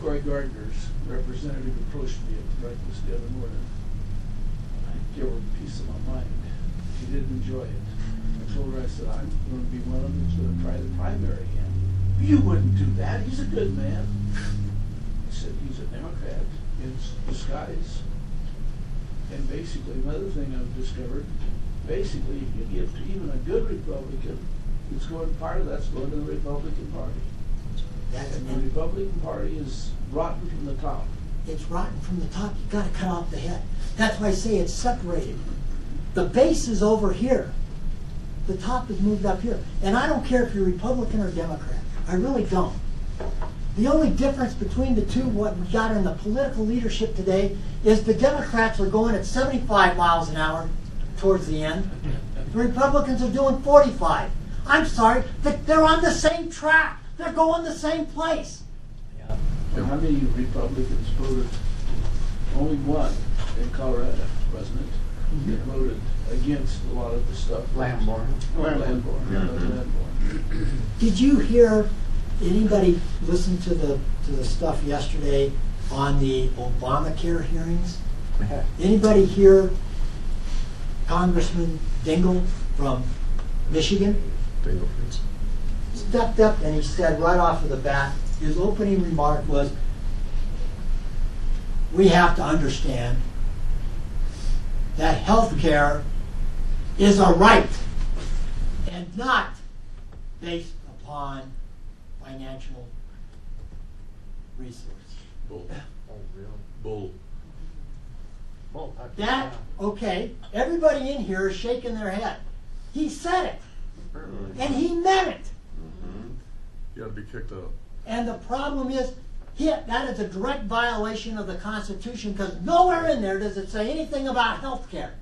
Corey Gardner's representative approached me at breakfast the other morning. I gave her a piece of my mind. She didn't enjoy it. I told her, I said, I'm going to be one of them that's going to try the primary again. You wouldn't do that. He's a good man. I said, he's a Democrat in disguise. And basically, another thing I've discovered, basically, if you give to even a good Republican, it's going, part of that's going to the Republican Party. And the Republican Party is rotten from the top. It's rotten from the top. You've got to cut off the head. That's why I say it's separated. The base is over here. The top is moved up here. And I don't care if you're Republican or Democrat. I really don't. The only difference between the two, what we got in the political leadership today, is the Democrats are going at 75 miles an hour towards the end. The Republicans are doing 45. I'm sorry, but they're on the same track. They're going the same place. Well, how many Republicans voted? Only one in Colorado, wasn't it? That voted against a lot of the stuff. Lamborn. Lamborn. Did you hear anybody listen to the stuff yesterday on the Obamacare hearings? Anybody hear Congressman Dingell from Michigan? Dingle Prince. Stepped up and he said right off of the bat, his opening remark was, we have to understand that health care is a right and not based upon financial resource. Bull. Oh, really? Bull. Well, That, okay, everybody in here is shaking their head. He said it, and he meant it. You ought to be kicked out. And the problem is, that is a direct violation of the Constitution, because nowhere in there does it say anything about health care.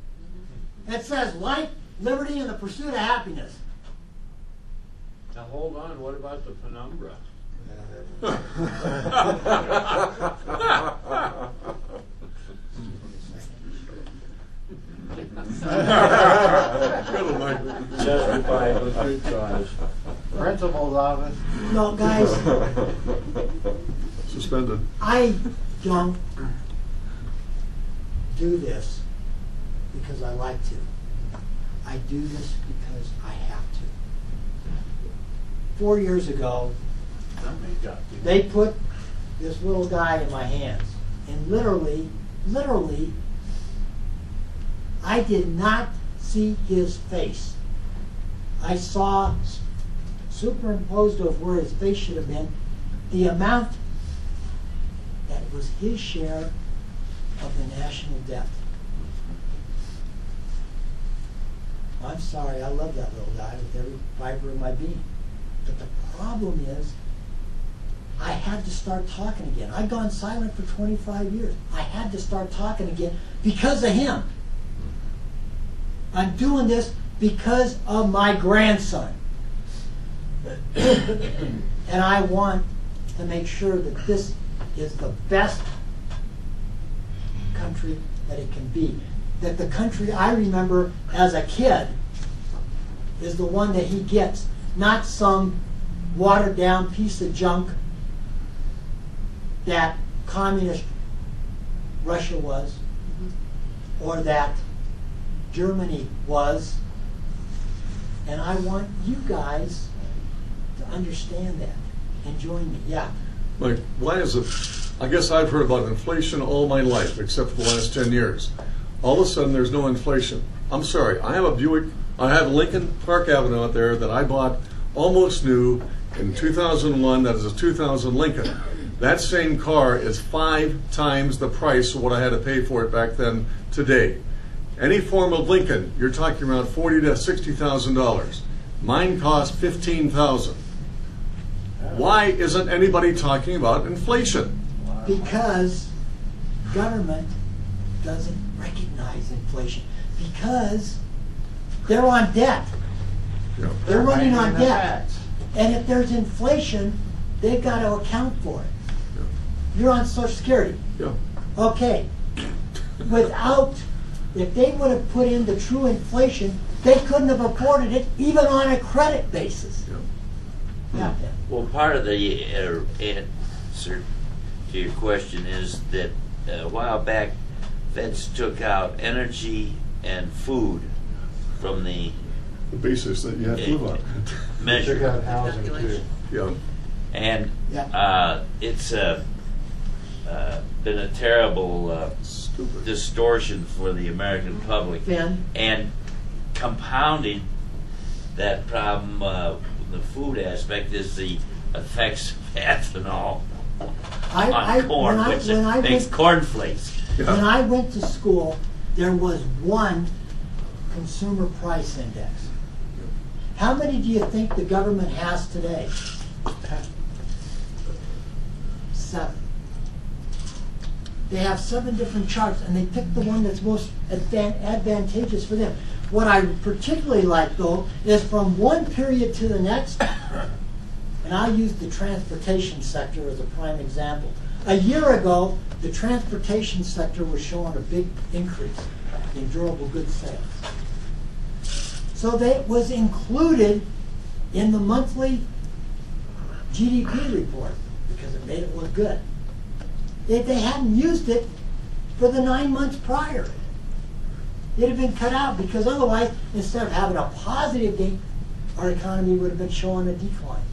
It says life, liberty, and the pursuit of happiness. Now, hold on, what about the penumbra? Good one, Mike. Justified with good cause. Principal's office. No, guys, Suspended. I don't do this because I like to. I do this because I have to. 4 years ago, Somebody got you. they put this little guy in my hands. And literally, I did not see his face. I saw superimposed over where his face should have been the amount that was his share of the national debt. I'm sorry, I love that little guy with every fiber of my being. But the problem is, I had to start talking again. I'd gone silent for 25 years. I had to start talking again because of him. I'm doing this because of my grandson. And I want to make sure that this is the best country that it can be. That the country I remember as a kid is the one that he gets, not some watered down piece of junk that communist Russia was, or that Germany was. And I want you guys to understand that and join me. Yeah. Like, why is it? I guess I've heard about inflation all my life, except for the last 10 years. All of a sudden, there's no inflation. I'm sorry. I have a Buick. I have Lincoln Park Avenue out there that I bought almost new in 2001. That is a 2000 Lincoln. That same car is 5 times the price of what I had to pay for it back then today. Any form of Lincoln, you're talking about $40,000 to $60,000. Mine cost $15,000. Why isn't anybody talking about inflation? Because government doesn't recognize inflation. Because they're on debt. Yeah. They're running on Hiding the debt. facts. And if there's inflation, they've got to account for it. You're on Social Security. Yeah. Okay. If they would have put in the true inflation, they couldn't have afforded it even on a credit basis. Yeah. Well, part of the answer to your question is that a while back, feds took out energy and food from the The basis that you have to live on. Took out measure. housing too. Yeah. And Yeah. it's been a terrible Stupid. distortion for the American public. Finn, And compounding that problem, the food aspect, is the effects of ethanol on corn, which makes cornflakes. when I went to school, there was one consumer price index. How many do you think the government has today? They have 7 different charts, and they pick the one that's most advantageous for them. What I particularly like, though, is from one period to the next, and I'll use the transportation sector as a prime example. A year ago, the transportation sector was showing a big increase in durable goods sales. So that was included in the monthly GDP report because it made it look good. If they hadn't used it for the 9 months prior, it had been cut out, because otherwise, instead of having a positive gain, our economy would have been showing a decline.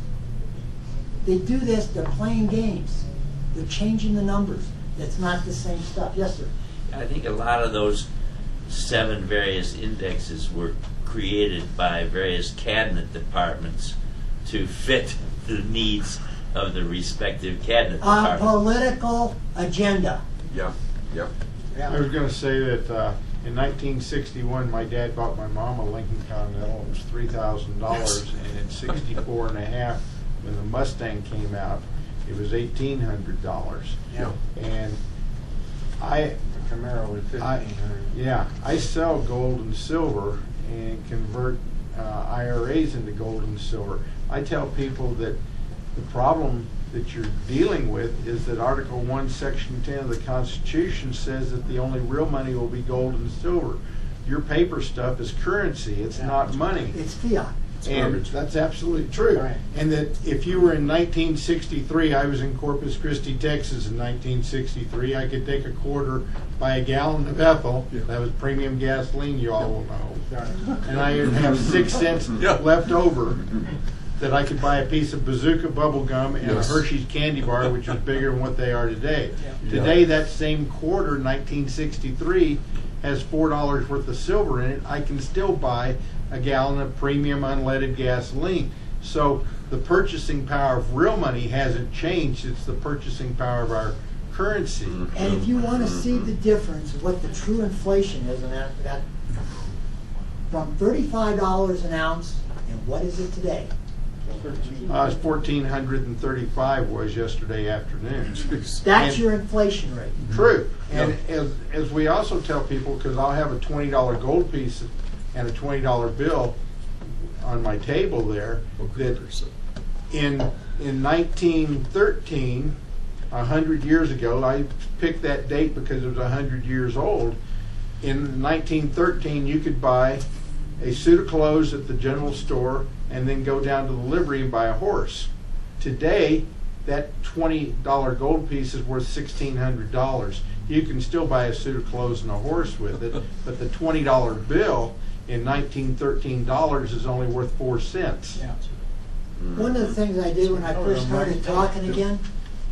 They do this, they're playing games. They're changing the numbers. It's not the same stuff. Yes, sir? I think a lot of those 7 various indexes were created by various cabinet departments to fit the needs of the respective cabinet A departments. political agenda. Yeah, yeah. I was gonna say that, in 1961, my dad bought my mom a Lincoln Continental. It was $3,000, and in 64 and a half, when the Mustang came out, it was $1,800. Yeah. And The Camaro was $1,500. yeah, I sell gold and silver and convert IRAs into gold and silver. I tell people that the problem that you're dealing with is that Article 1, Section 10 of the Constitution says that the only real money will be gold and silver. Your paper stuff is currency, it's not money. It's fiat. And that's absolutely true. Right. And that if you were in 1963, I was in Corpus Christi, Texas in 1963, I could take a quarter, buy a gallon of ethyl, that was premium gasoline, you all will know. And I would have 6 cents left over that I could buy a piece of Bazooka bubble gum and a Hershey's candy bar, which is bigger than what they are today. Today, that same quarter, 1963, has $4 worth of silver in it. I can still buy a gallon of premium unleaded gasoline. So the purchasing power of real money hasn't changed. It's the purchasing power of our currency. And if you want to see the difference of what the true inflation is, and that from $35 an ounce, and what is it today? It's 1,435 was yesterday afternoon. That's your inflation rate. True. And as we also tell people, because I'll have a $20 gold piece and a $20 bill on my table there, that in 1913, 100 years ago, I picked that date because it was 100 years old. In 1913, you could buy a suit of clothes at the general store and then go down to the livery and buy a horse. Today, that $20 gold piece is worth $1,600. You can still buy a suit of clothes and a horse with it, but the $20 bill in 1913 is only worth 4 cents. Yeah. One of the things I did when I first started talking again,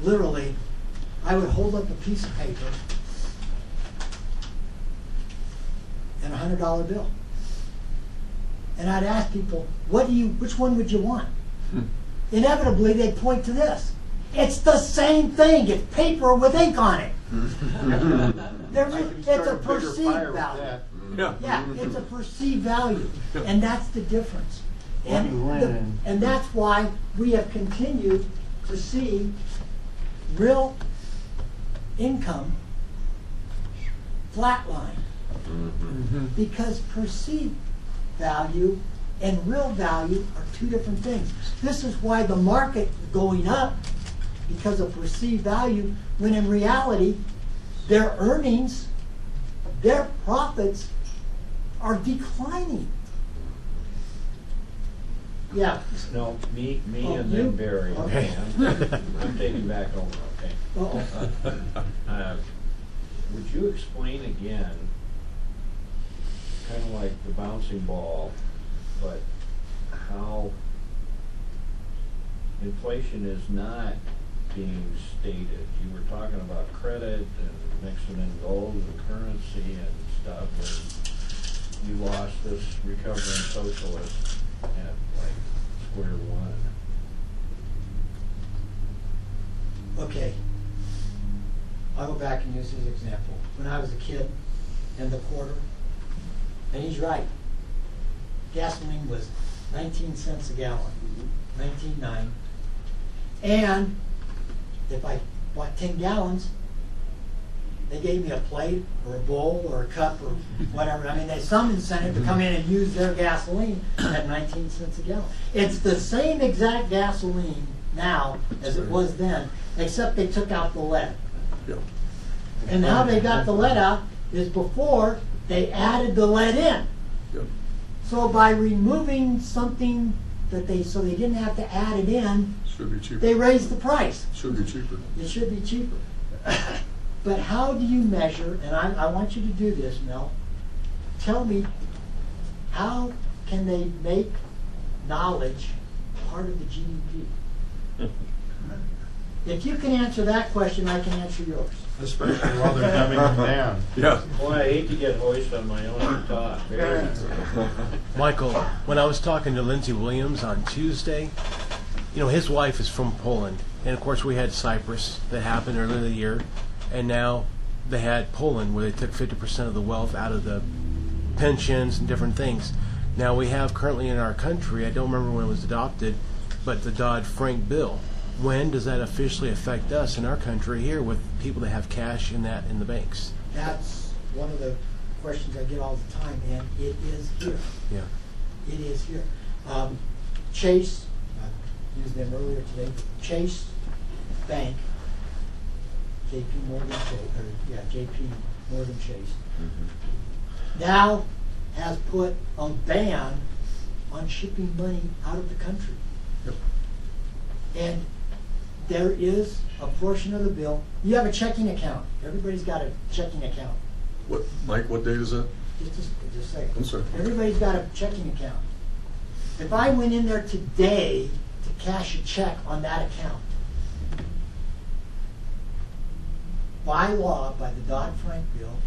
literally, I would hold up a piece of paper and a $100 bill. And I'd ask people, which one would you want? Inevitably, they'd point to this. It's the same thing. It's paper with ink on it. It's a perceived value. Yeah, it's a perceived value. And that's the difference. And that's why we have continued to see real income flatline. Because perceived value and real value are 2 different things. This is why the market is going up because of perceived value, when in reality, their earnings, their profits are declining. Yeah. No, me Oh, and you? then Barry. Okay. I'm taking back over, okay. Uh-oh. Would you explain again, kind of like the bouncing ball, but how inflation is not being stated? You were talking about credit and mixing in gold and currency and stuff, and you lost this recovering socialist at like square one. Okay. I'll go back and use his example. When I was a kid, in the quarter, and he's right. Gasoline was 19 cents a gallon, 19.9. And if I bought 10 gallons, They gave me a plate or a bowl or a cup or whatever. I mean, there's some incentive to come in and use their gasoline at 19 cents a gallon. It's the same exact gasoline now as it was then, except they took out the lead. Yeah. And how they got the lead out is before they added the lead in. Yeah. So by removing something that so they didn't have to add it in, Should be cheaper. they raised the price. Should be cheaper. It should be cheaper. But how do you measure, and I want you to do this, Mel, tell me, how can they make knowledge part of the GDP? If you can answer that question, I can answer yours. Especially while they're dumbing them down. Yeah. Boy, I hate to get hoist on my own talk. Michael, when I was talking to Lindsey Williams on Tuesday, you know, his wife is from Poland. And of course we had Cyprus that happened earlier in the year. And now they had Poland where they took 50% of the wealth out of the pensions and different things. Now we have currently in our country, I don't remember when it was adopted, but the Dodd-Frank bill. When does that officially affect us in our country here with people that have cash in the banks? That's one of the questions I get all the time, and it is here. Yeah. It is here. Chase, I used them earlier today, Chase Bank, JP Morgan Chase, now has put a ban on shipping money out of the country. Yep. And there is a portion of the bill. You have a checking account. Everybody's got a checking account. What, Mike, what date is that? Just a second. I'm sorry. Everybody's got a checking account. If I went in there today to cash a check on that account, by law, by the Dodd-Frank bill,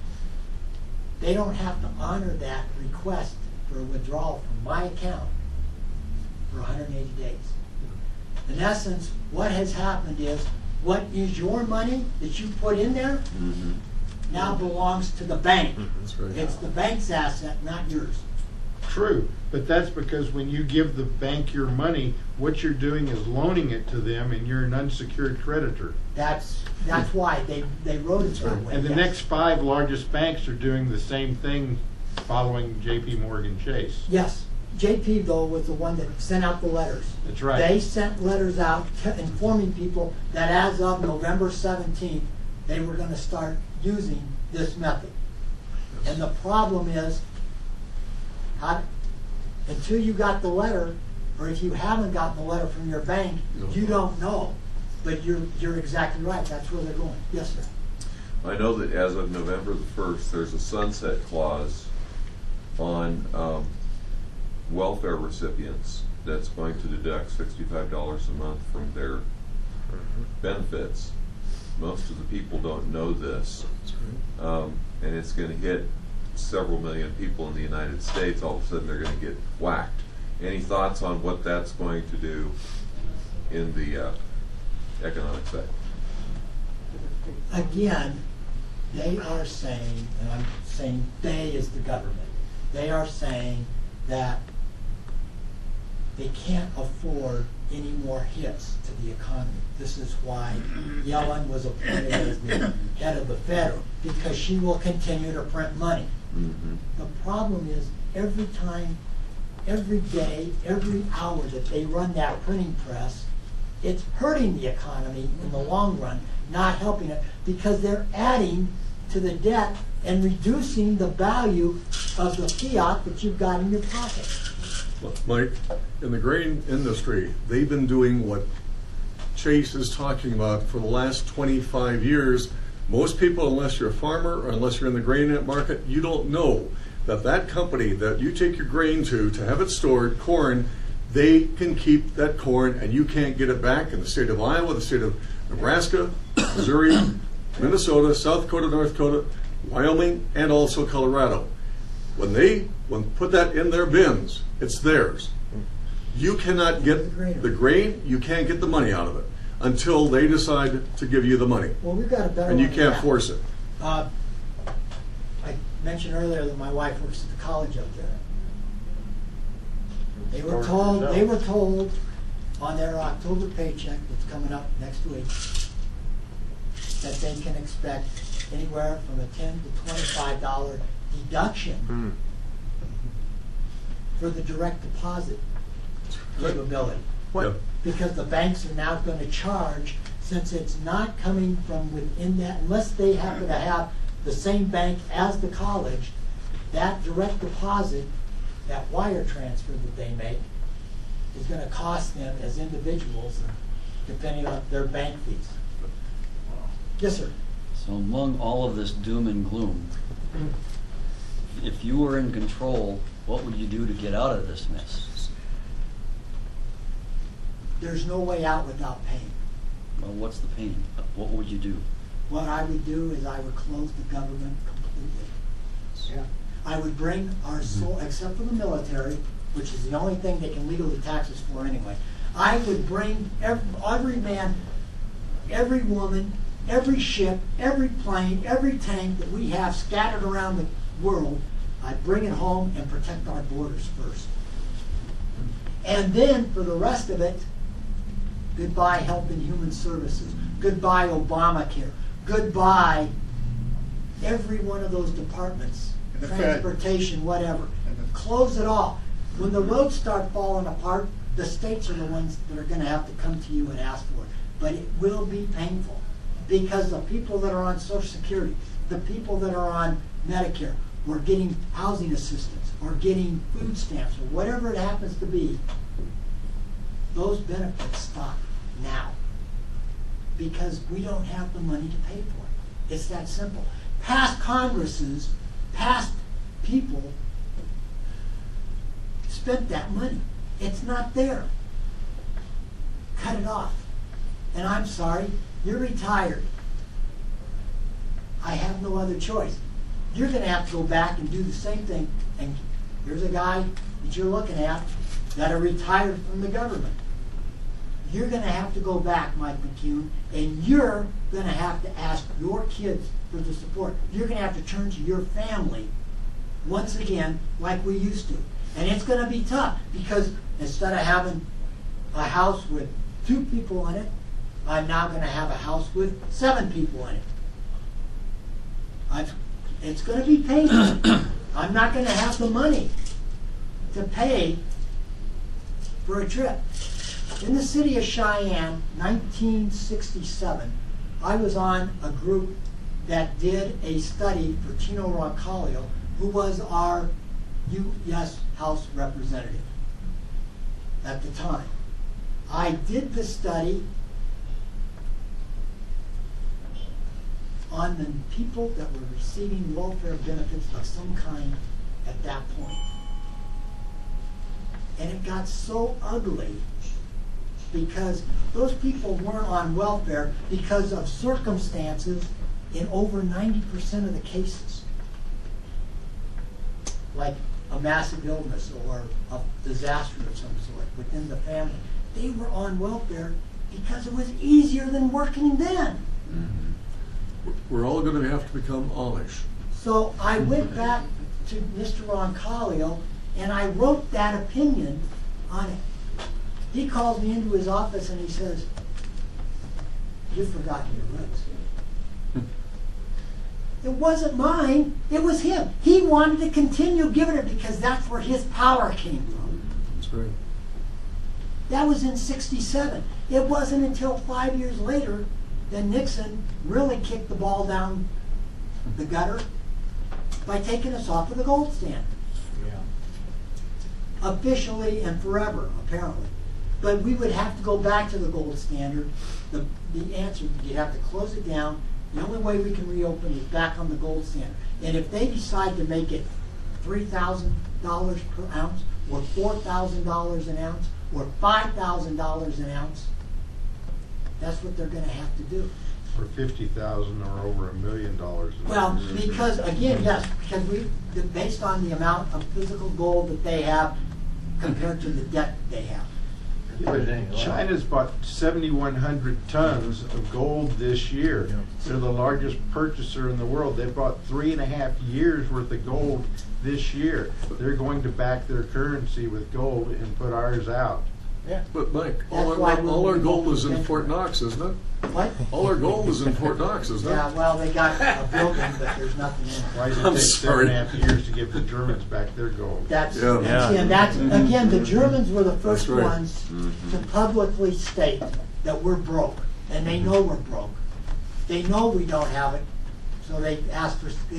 they don't have to honor that request for a withdrawal from my account for 180 days. In essence, what has happened is, what is your money that you put in there now belongs to the bank. That's right. It's the bank's asset, not yours. True, but that's because when you give the bank your money, what you're doing is loaning it to them, and you're an unsecured creditor. That's why they wrote it that way. And the yes. next 5 largest banks are doing the same thing following JP Morgan Chase. Yes. JP, though, was the one that sent out the letters. That's right. They sent letters out informing people that as of November 17th, they were going to start using this method. And the problem is, until you got the letter, or if you haven't gotten the letter from your bank, you don't know. But you're exactly right. That's where they're going. Yes, sir. I know that as of November the 1st, there's a sunset clause on welfare recipients that's going to deduct $65 a month from their benefits. Most of the people don't know this, and it's going to hit several million people in the United States. All of a sudden they're going to get whacked. Any thoughts on what that's going to do in the economic side? Again, they are saying, and I'm saying they is the government, they are saying that they can't afford any more hits to the economy. This is why Yellen was appointed as the head of the Fed, because she will continue to print money. The problem is, every time, every day, every hour that they run that printing press, it's hurting the economy in the long run, not helping it, because they're adding to the debt and reducing the value of the fiat that you've got in your pocket. Look, Mike, in the grain industry, they've been doing what Chase is talking about for the last 25 years. Most people, unless you're a farmer or unless you're in the grain market, you don't know that that company that you take your grain to have it stored, corn, they can keep that corn and you can't get it back in the state of Iowa, the state of Nebraska, Missouri, Minnesota, South Dakota, North Dakota, Wyoming, and also Colorado. When put that in their bins, it's theirs. You cannot get the grain, you can't get the money out of it until they decide to give you the money. Well, we've got a better And you one can't than that. force it. I mentioned earlier that my wife works at the college up there. They were told on their October paycheck that's coming up next week that they can expect anywhere from a $10 to $25 deduction for the direct deposit capability. Yep. Because the banks are now going to charge, since it's not coming from within that, unless they happen to have the same bank as the college, that direct deposit, that wire transfer that they make, is going to cost them as individuals, depending on their bank fees. Yes, sir. So among all of this doom and gloom, if you were in control, what would you do to get out of this mess? There's no way out without pain. Well, what's the pain? What would you do? What I would do is I would close the government completely. Yeah. I would bring our soul, except for the military, which is the only thing they can legally tax us for anyway. I would bring every man, every woman, every ship, every plane, every tank that we have scattered around the world, I'd bring it home and protect our borders first. And then for the rest of it, goodbye Health and Human Services, goodbye Obamacare, goodbye every one of those departments, And the Fed. transportation, whatever. Close it all. When the roads start falling apart, the states are the ones that are going to have to come to you and ask for it. But it will be painful, because the people that are on Social Security, the people that are on Medicare, or getting housing assistance, or getting food stamps, or whatever it happens to be, those benefits stop now, because we don't have the money to pay for it. It's that simple. Past Congresses, past people spent that money. It's not there. Cut it off. And I'm sorry, you're retired. I have no other choice. You're going to have to go back and do the same thing. And here's a guy that you're looking at that are retired from the government. You're going to have to go back, Mike Macune, and you're going to have to ask your kids for the support. You're going to have to turn to your family once again like we used to. And it's going to be tough, because instead of having a house with 2 people in it, I'm now going to have a house with 7 people in it. It's going to be painful. I'm not going to have the money to pay for a trip. In the city of Cheyenne, 1967, I was on a group that did a study for Tino Roncalio, who was our U.S. House representative at the time. I did the study on the people that were receiving welfare benefits of some kind at that point. And it got so ugly, because those people weren't on welfare because of circumstances in over 90% of the cases. Like a massive illness or a disaster of some sort within the family. They were on welfare because it was easier than working then. We're all going to have to become Amish. So I went back to Mr. Roncalio and I wrote that opinion on it. He called me into his office and he says, "You've forgotten your roots." It wasn't mine, it was him. He wanted to continue giving it because that's where his power came from. That's right. That was in '67. It wasn't until 5 years later that Nixon really kicked the ball down the gutter by taking us off of the gold standard. Yeah. Officially and forever, apparently. But we would have to go back to the gold standard. The answer, you have to close it down. The only way we can reopen is back on the gold standard. And if they decide to make it $3,000 per ounce, or $4,000 an ounce, or $5,000 an ounce, that's what they're going to have to do. For 50,000 or over $1 million. Well, because again, yes, because based on the amount of physical gold that they have compared to the debt that they have. But China's bought 7,100 tons of gold this year. They're the largest purchaser in the world. They bought 3.5 years worth of gold this year. They're going to back their currency with gold and put ours out. Yeah. But Mike, That's all why our we gold won't is in get Fort it. Knox, isn't it? What? All our gold is in Fort Knox, isn't it? Yeah, well, they got a building, but there's nothing in Why it. does it I'm take sorry. 7.5 years to give the Germans back their gold? That's, Yeah. and that's, again, the Germans were the first That's right. ones to publicly state that we're broke, and they know we're broke. They know we don't have it, so they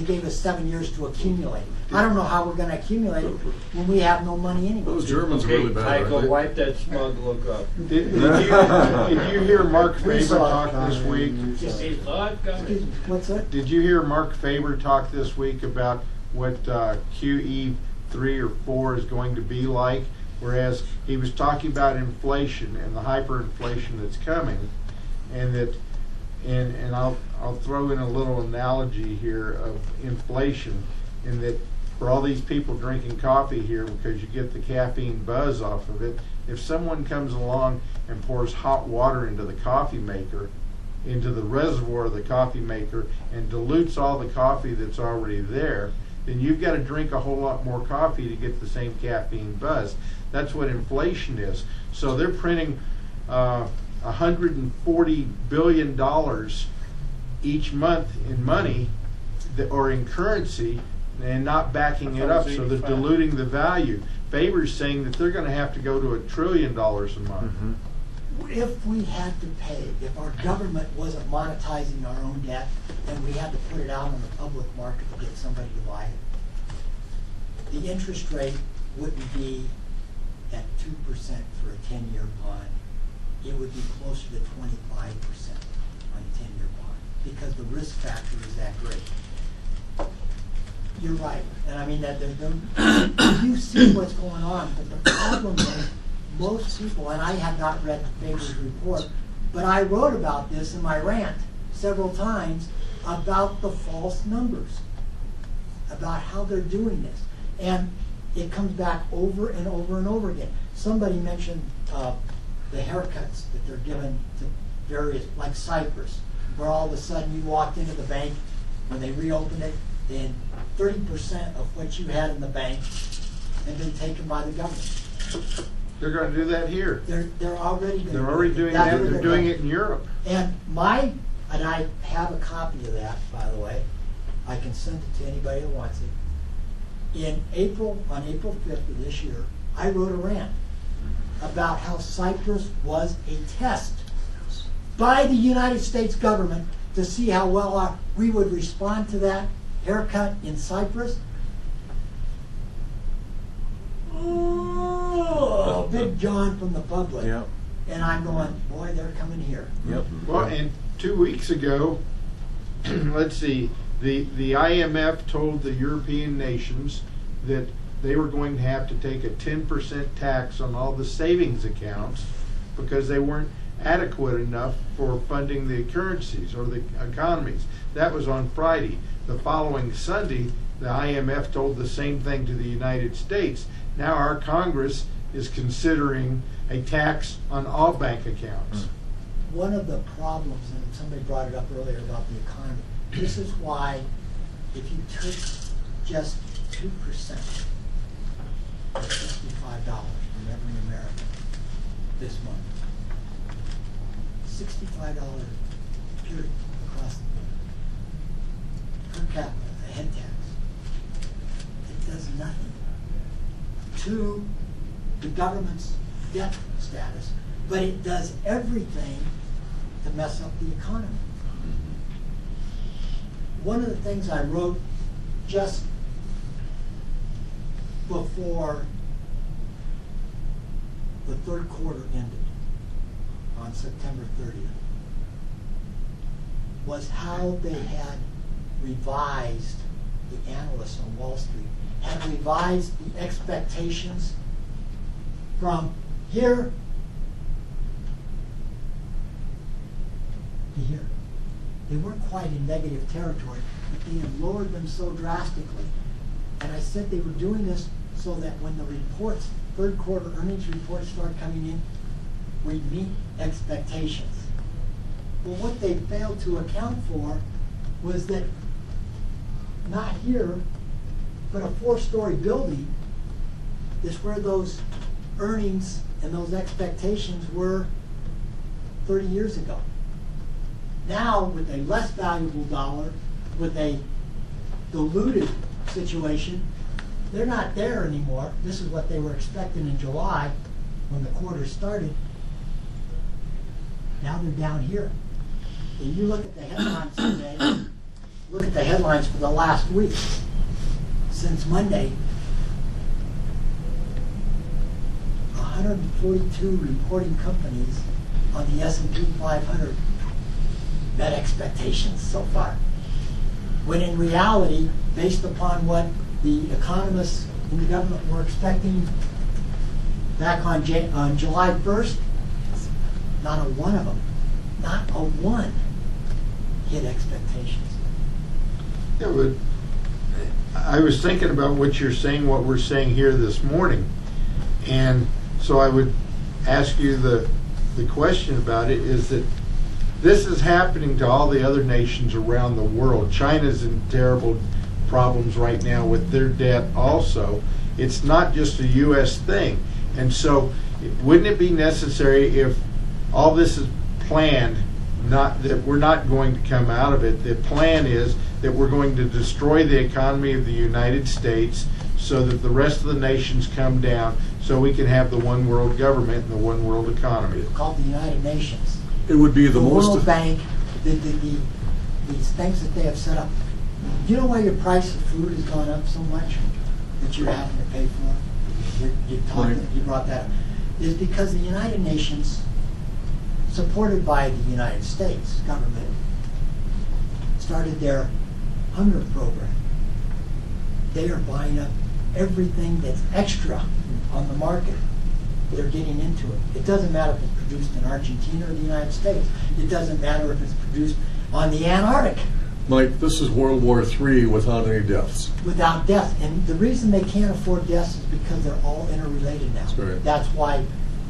gave us 7 years to accumulate. I don't know how we're gonna accumulate it when we have no money anyway. Those Germans are Okay, really bad, Michael, aren't they? wipe that smug look up. Did you hear Mark We Faber saw it talk this week? Excuse me, what's that? Did you hear Mark Faber talk this week about what QE 3 or 4 is going to be like? Whereas he was talking about inflation and the hyperinflation that's coming, and that, and I'll throw in a little analogy here of inflation, in that for all these people drinking coffee here because you get the caffeine buzz off of it, if someone comes along and pours hot water into the coffee maker, into the reservoir of the coffee maker, and dilutes all the coffee that's already there, then you've got to drink a whole lot more coffee to get the same caffeine buzz. That's what inflation is. So they're printing $140 billion each month in money or in currency, and not backing it up, so they're diluting the value. Faber's saying that they're going to have to go to $1 trillion a month. Mm-hmm. If we had to pay, if our government wasn't monetizing our own debt, and we had to put it out on the public market to get somebody to buy it, the interest rate wouldn't be at 2% for a 10-year bond. It would be closer to 25% on a 10-year bond, because the risk factor is that great. You're right, and I mean that you see what's going on, but the problem is most people, and I have not read Faber's report, but I wrote about this in my rant several times about the false numbers, about how they're doing this, and it comes back over and over and over again. Somebody mentioned the haircuts that they're given to various, like Cyprus, where all of a sudden you walked into the bank when they reopened it, and 30% of what you had in the bank had been taken by the government. They're going to do that here. They're already doing They're already doing that. They're doing it in Europe. And I have a copy of that, by the way. I can send it to anybody that wants it. On April 5th of this year, I wrote a rant about how Cyprus was a test by the United States government to see how well we would respond to that haircut in Cyprus. Oh, Big John from the public. Yep. And I'm going, boy, they're coming here. Yep. Well, and 2 weeks ago, let's see, the IMF told the European nations that they were going to have to take a 10% tax on all the savings accounts because they weren't adequate enough for funding the currencies or the economies. That was on Friday. The following Sunday, the IMF told the same thing to the United States. Now our Congress is considering a tax on all bank accounts. One of the problems, and somebody brought it up earlier about the economy, this is why if you took just 2% of $65 from every American this month, $65 period across the board, per capita, a head tax, it does nothing to the government's debt status, but it does everything to mess up the economy. One of the things I wrote just before the third quarter ended on September 30th was how they had revised, the analysts on Wall Street had revised the expectations from here to here. They weren't quite in negative territory, but they had lowered them so drastically. And I said they were doing this so that when the reports, third quarter earnings reports start coming in, we'd meet expectations. Well, what they failed to account for was that not here, but a 4-story building is where those earnings and those expectations were 30 years ago. Now, with a less valuable dollar, with a diluted situation, they're not there anymore. This is what they were expecting in July when the quarter started. Now they're down here. And you look at the headlines today, look at the headlines for the last week. Since Monday, 142 reporting companies on the S&P 500 met expectations so far. When in reality, based upon what the economists in the government were expecting back on July 1st, not a one of them, not a one hit expectations. Yeah, but I was thinking about what you're saying, what we're saying here this morning, and so I would ask you the question about it is that this is happening to all the other nations around the world. China's in terrible problems right now with their debt also. It's not just a U.S. thing. And so wouldn't it be necessary if all this is planned, not that we're not going to come out of it, the plan is that we're going to destroy the economy of the United States so that the rest of the nations come down so we can have the one world government and the one world economy. It's called the United Nations. It would be the most. World Bank, these things that they have set up. Do you know why your price of food has gone up so much that you're having to pay for? You brought that up. Is because the United Nations, supported by the United States government, started their hunger program. They are buying up everything that's extra on the market. They're getting into it. It doesn't matter if it's produced in Argentina or the United States. It doesn't matter if it's produced on the Antarctic. Mike, this is World War III without any deaths. Without death. And the reason they can't afford deaths is because they're all interrelated now. Right. That's why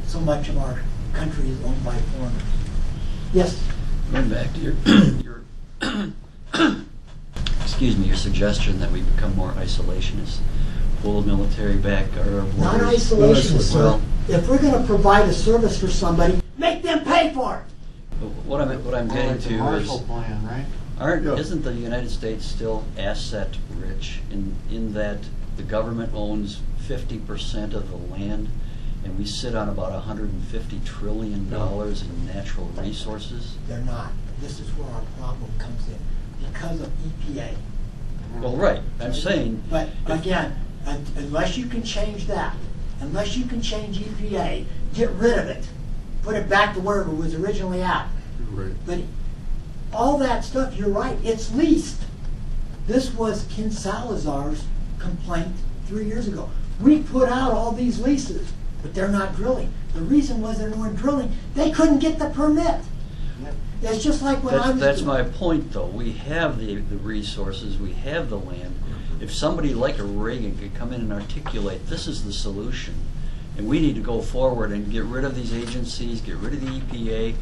so much of our country is owned by foreigners. Yes? Going back to your excuse me, your suggestion that we become more isolationist, pull the military back, guard our borders. Not isolationist, sir. Well, if we're going to provide a service for somebody, make them pay for it. what I'm getting Like the to is, Marshall Plan, right? Yeah. isn't the United States still asset rich in that the government owns 50% of the land and we sit on about $150 trillion in natural resources? They're not. This is where our problem comes in. Because of EPA. Well, right, I'm saying. But again, unless you can change that, unless you can change EPA, get rid of it, put it back to where it was originally at. Right. But all that stuff, you're right, it's leased. This was Ken Salazar's complaint 3 years ago. We put out all these leases, but they're not drilling. The reason was they weren't drilling. They couldn't get the permit. It's just like when I was That's doing- my point, though. We have the resources, we have the land. If somebody like a Reagan could come in and articulate, this is the solution, and we need to go forward and get rid of these agencies, get rid of the EPA,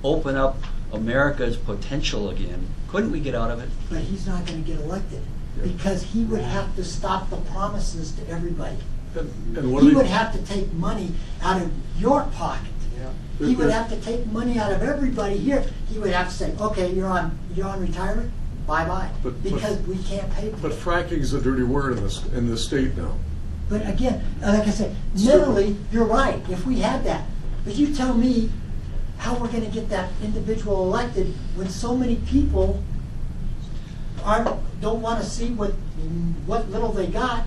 open up America's potential again, couldn't we get out of it? But he's not going to get elected because he would have to stop the promises to everybody. And what He do would they, have to take money out of your pocket. He would have to take money out of everybody here. He would have to say, "Okay, you're on retirement. Bye bye," because we can't pay for but it. fracking is a dirty word in this state now. But again, like I said, mentally, you're right. If we had that, but you tell me how we're going to get that individual elected when so many people don't want to see what little they got.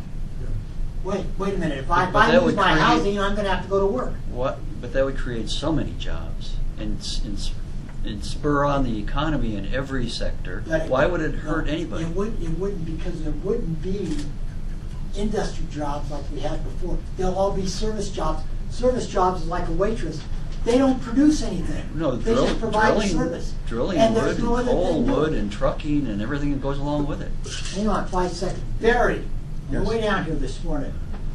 Wait a minute. If I lose my housing, I'm going to have to go to work. What? But that would create so many jobs and spur on the economy in every sector. Why would it hurt anybody? It wouldn't because there wouldn't be industry jobs like we had before. They'll all be service jobs. Service jobs is like a waitress. They don't produce anything. No, they just provide service. Drilling and wood, there's no and other coal thing wood, and trucking, and everything that goes along with it. Hang on 5 seconds. Barry, Yes. we're way down here this morning.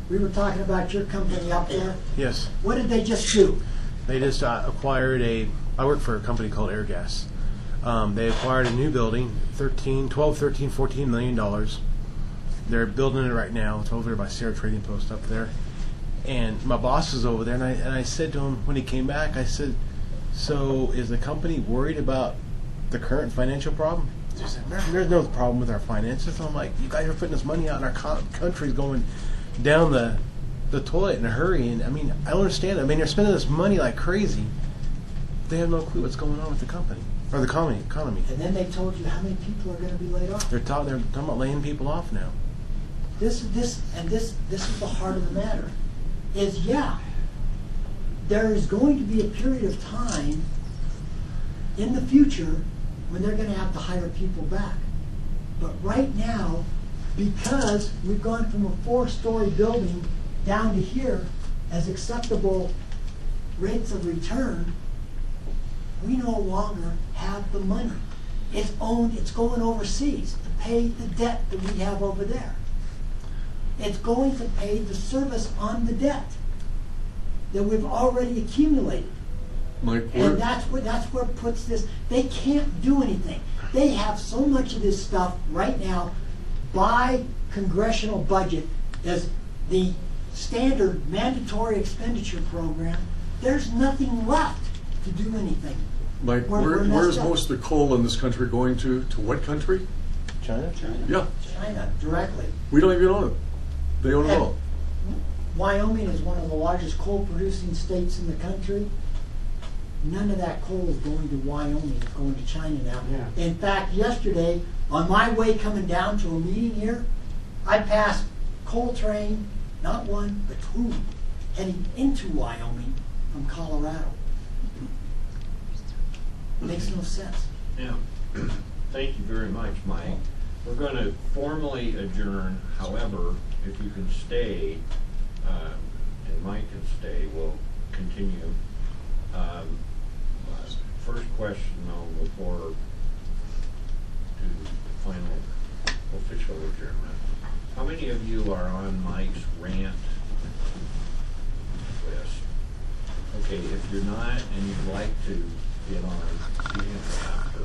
We were talking about your company up there. Yes. What did they just do? They just acquired I work for a company called Airgas. They acquired a new building, $14 million. They're building it right now. It's over there by Sierra Trading Post up there. And my boss was over there, and I said to him when he came back, I said, "So is the company worried about the current financial problem?" He said, "There's no problem with our finances." I'm like, "You guys are putting this money out, and our country's going down the toilet in a hurry." And I mean, I don't understand it. I mean, they're spending this money like crazy. They have no clue what's going on with the company or the economy. And then they told you how many people are going to be laid off. They're talking about laying people off now. This is the heart of the matter. Is there is going to be a period of time in the future when they're going to have to hire people back. But right now, because we've gone from a 4-story building down to here as acceptable rates of return, we no longer have the money. It's going overseas to pay the debt that we have over there. It's going to pay the service on the debt that we've already accumulated. Mike, And that's where it puts this. They can't do anything. They have so much of this stuff right now by congressional budget as the standard mandatory expenditure program. There's nothing left to do anything. Mike, We're messed where's up. most of the coal in this country going to? To what country? China? Yeah, China directly. we don't even own it. They own it And all. Wyoming is one of the largest coal producing states in the country. None of that coal is going to Wyoming, it's going to China now. Yeah. In fact, yesterday, on my way coming down to a meeting here, I passed coal train, not one, but 2, heading into Wyoming from Colorado. Makes no sense. Yeah, thank you very much, Mike. We're going to formally adjourn. However, if you can stay, and Mike can stay, we'll continue. First question, though, before to final official adjournment. How many of you are on Mike's rant list? Okay, if you're not and you'd like to get on, you have to.